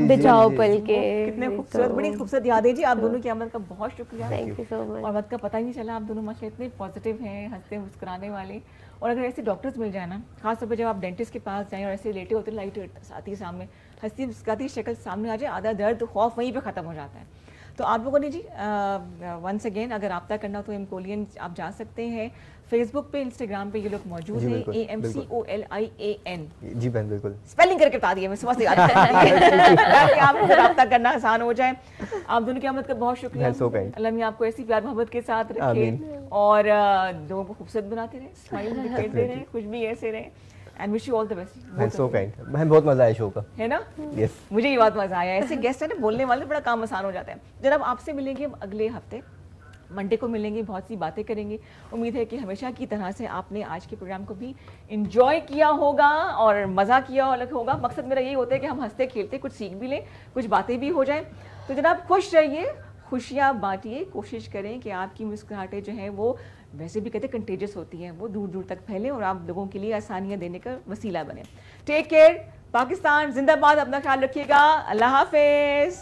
बिछाओ पल के, कितने खूबसूरत, बड़ी खूबसूरत यादें जी। आप दोनों की आमद का बहुत शुक्रिया। Thank you so much. और वक्त का पता ही नहीं चला, आप दोनों माशाल्लाह इतने पॉजिटिव हैं, हंसते मुस्कुराने वाले। और अगर ऐसे डॉक्टर्स मिल जाए ना, खासतौर पर जब आप डेंटिस्ट के पास जाएं और ऐसे लेटे होते लाइट साथ ही सामने हंसती मुस्कुराती शक्ल सामने आ जाए, आधा दर्द खौफ वहीं पे ख़त्म हो जाता है। तो आप लोगों ने जी वंस अगेन अगर रब्ता करना तो एमकोलियन आप जा सकते हैं। फेसबुक पे, इंस्टाग्राम पे ये लोग मौजूद हैं, AMCOLIAN। जी बहन बिल्कुल, स्पेलिंग करके बता दिया मैं सुबह से याद ताकि आपको रब्ता करना आसान हो जाए। आप दोनों की आमद का बहुत शुक्रिया। अल्लाह मियां आपको ऐसी प्यार मोहब्बत के साथ रखे और लोगों को खूबसूरत बनाते रहे, स्माइल दिखाते रहे, खुश भी ऐसे रहे। And wish you all the best. So kind. बहन बहुत मजा आया शो का, है ना? Yes. मुझे ये बात मजा आया। ऐसे गेस्ट है ना, बोलने वाले, बड़ा काम आसान हो जाता है। जनाब आपसे मिलेंगे हम अगले हफ्ते, मंडे को मिलेंगे, बहुत सी बातें करेंगे। उम्मीद है कि हमेशा की तरह से आपने आज के प्रोग्राम को भी इंजॉय किया होगा और मज़ा किया होगा। मकसद मेरा यही होता है कि हम हंसते खेलते कुछ सीख भी लें, कुछ बातें भी हो जाएं। तो जनाब खुश रहिए, खुशियाँ बांटिए, कोशिश करें कि आपकी मुस्कुराहटें जो हैं वो वैसे भी कहते हैं कंटेजियस होती हैं, वो दूर दूर तक फैले और आप लोगों के लिए आसानियाँ देने का वसीला बने। टेक केयर, पाकिस्तान जिंदाबाद, अपना ख्याल रखिएगा, अल्लाह हाफिज़।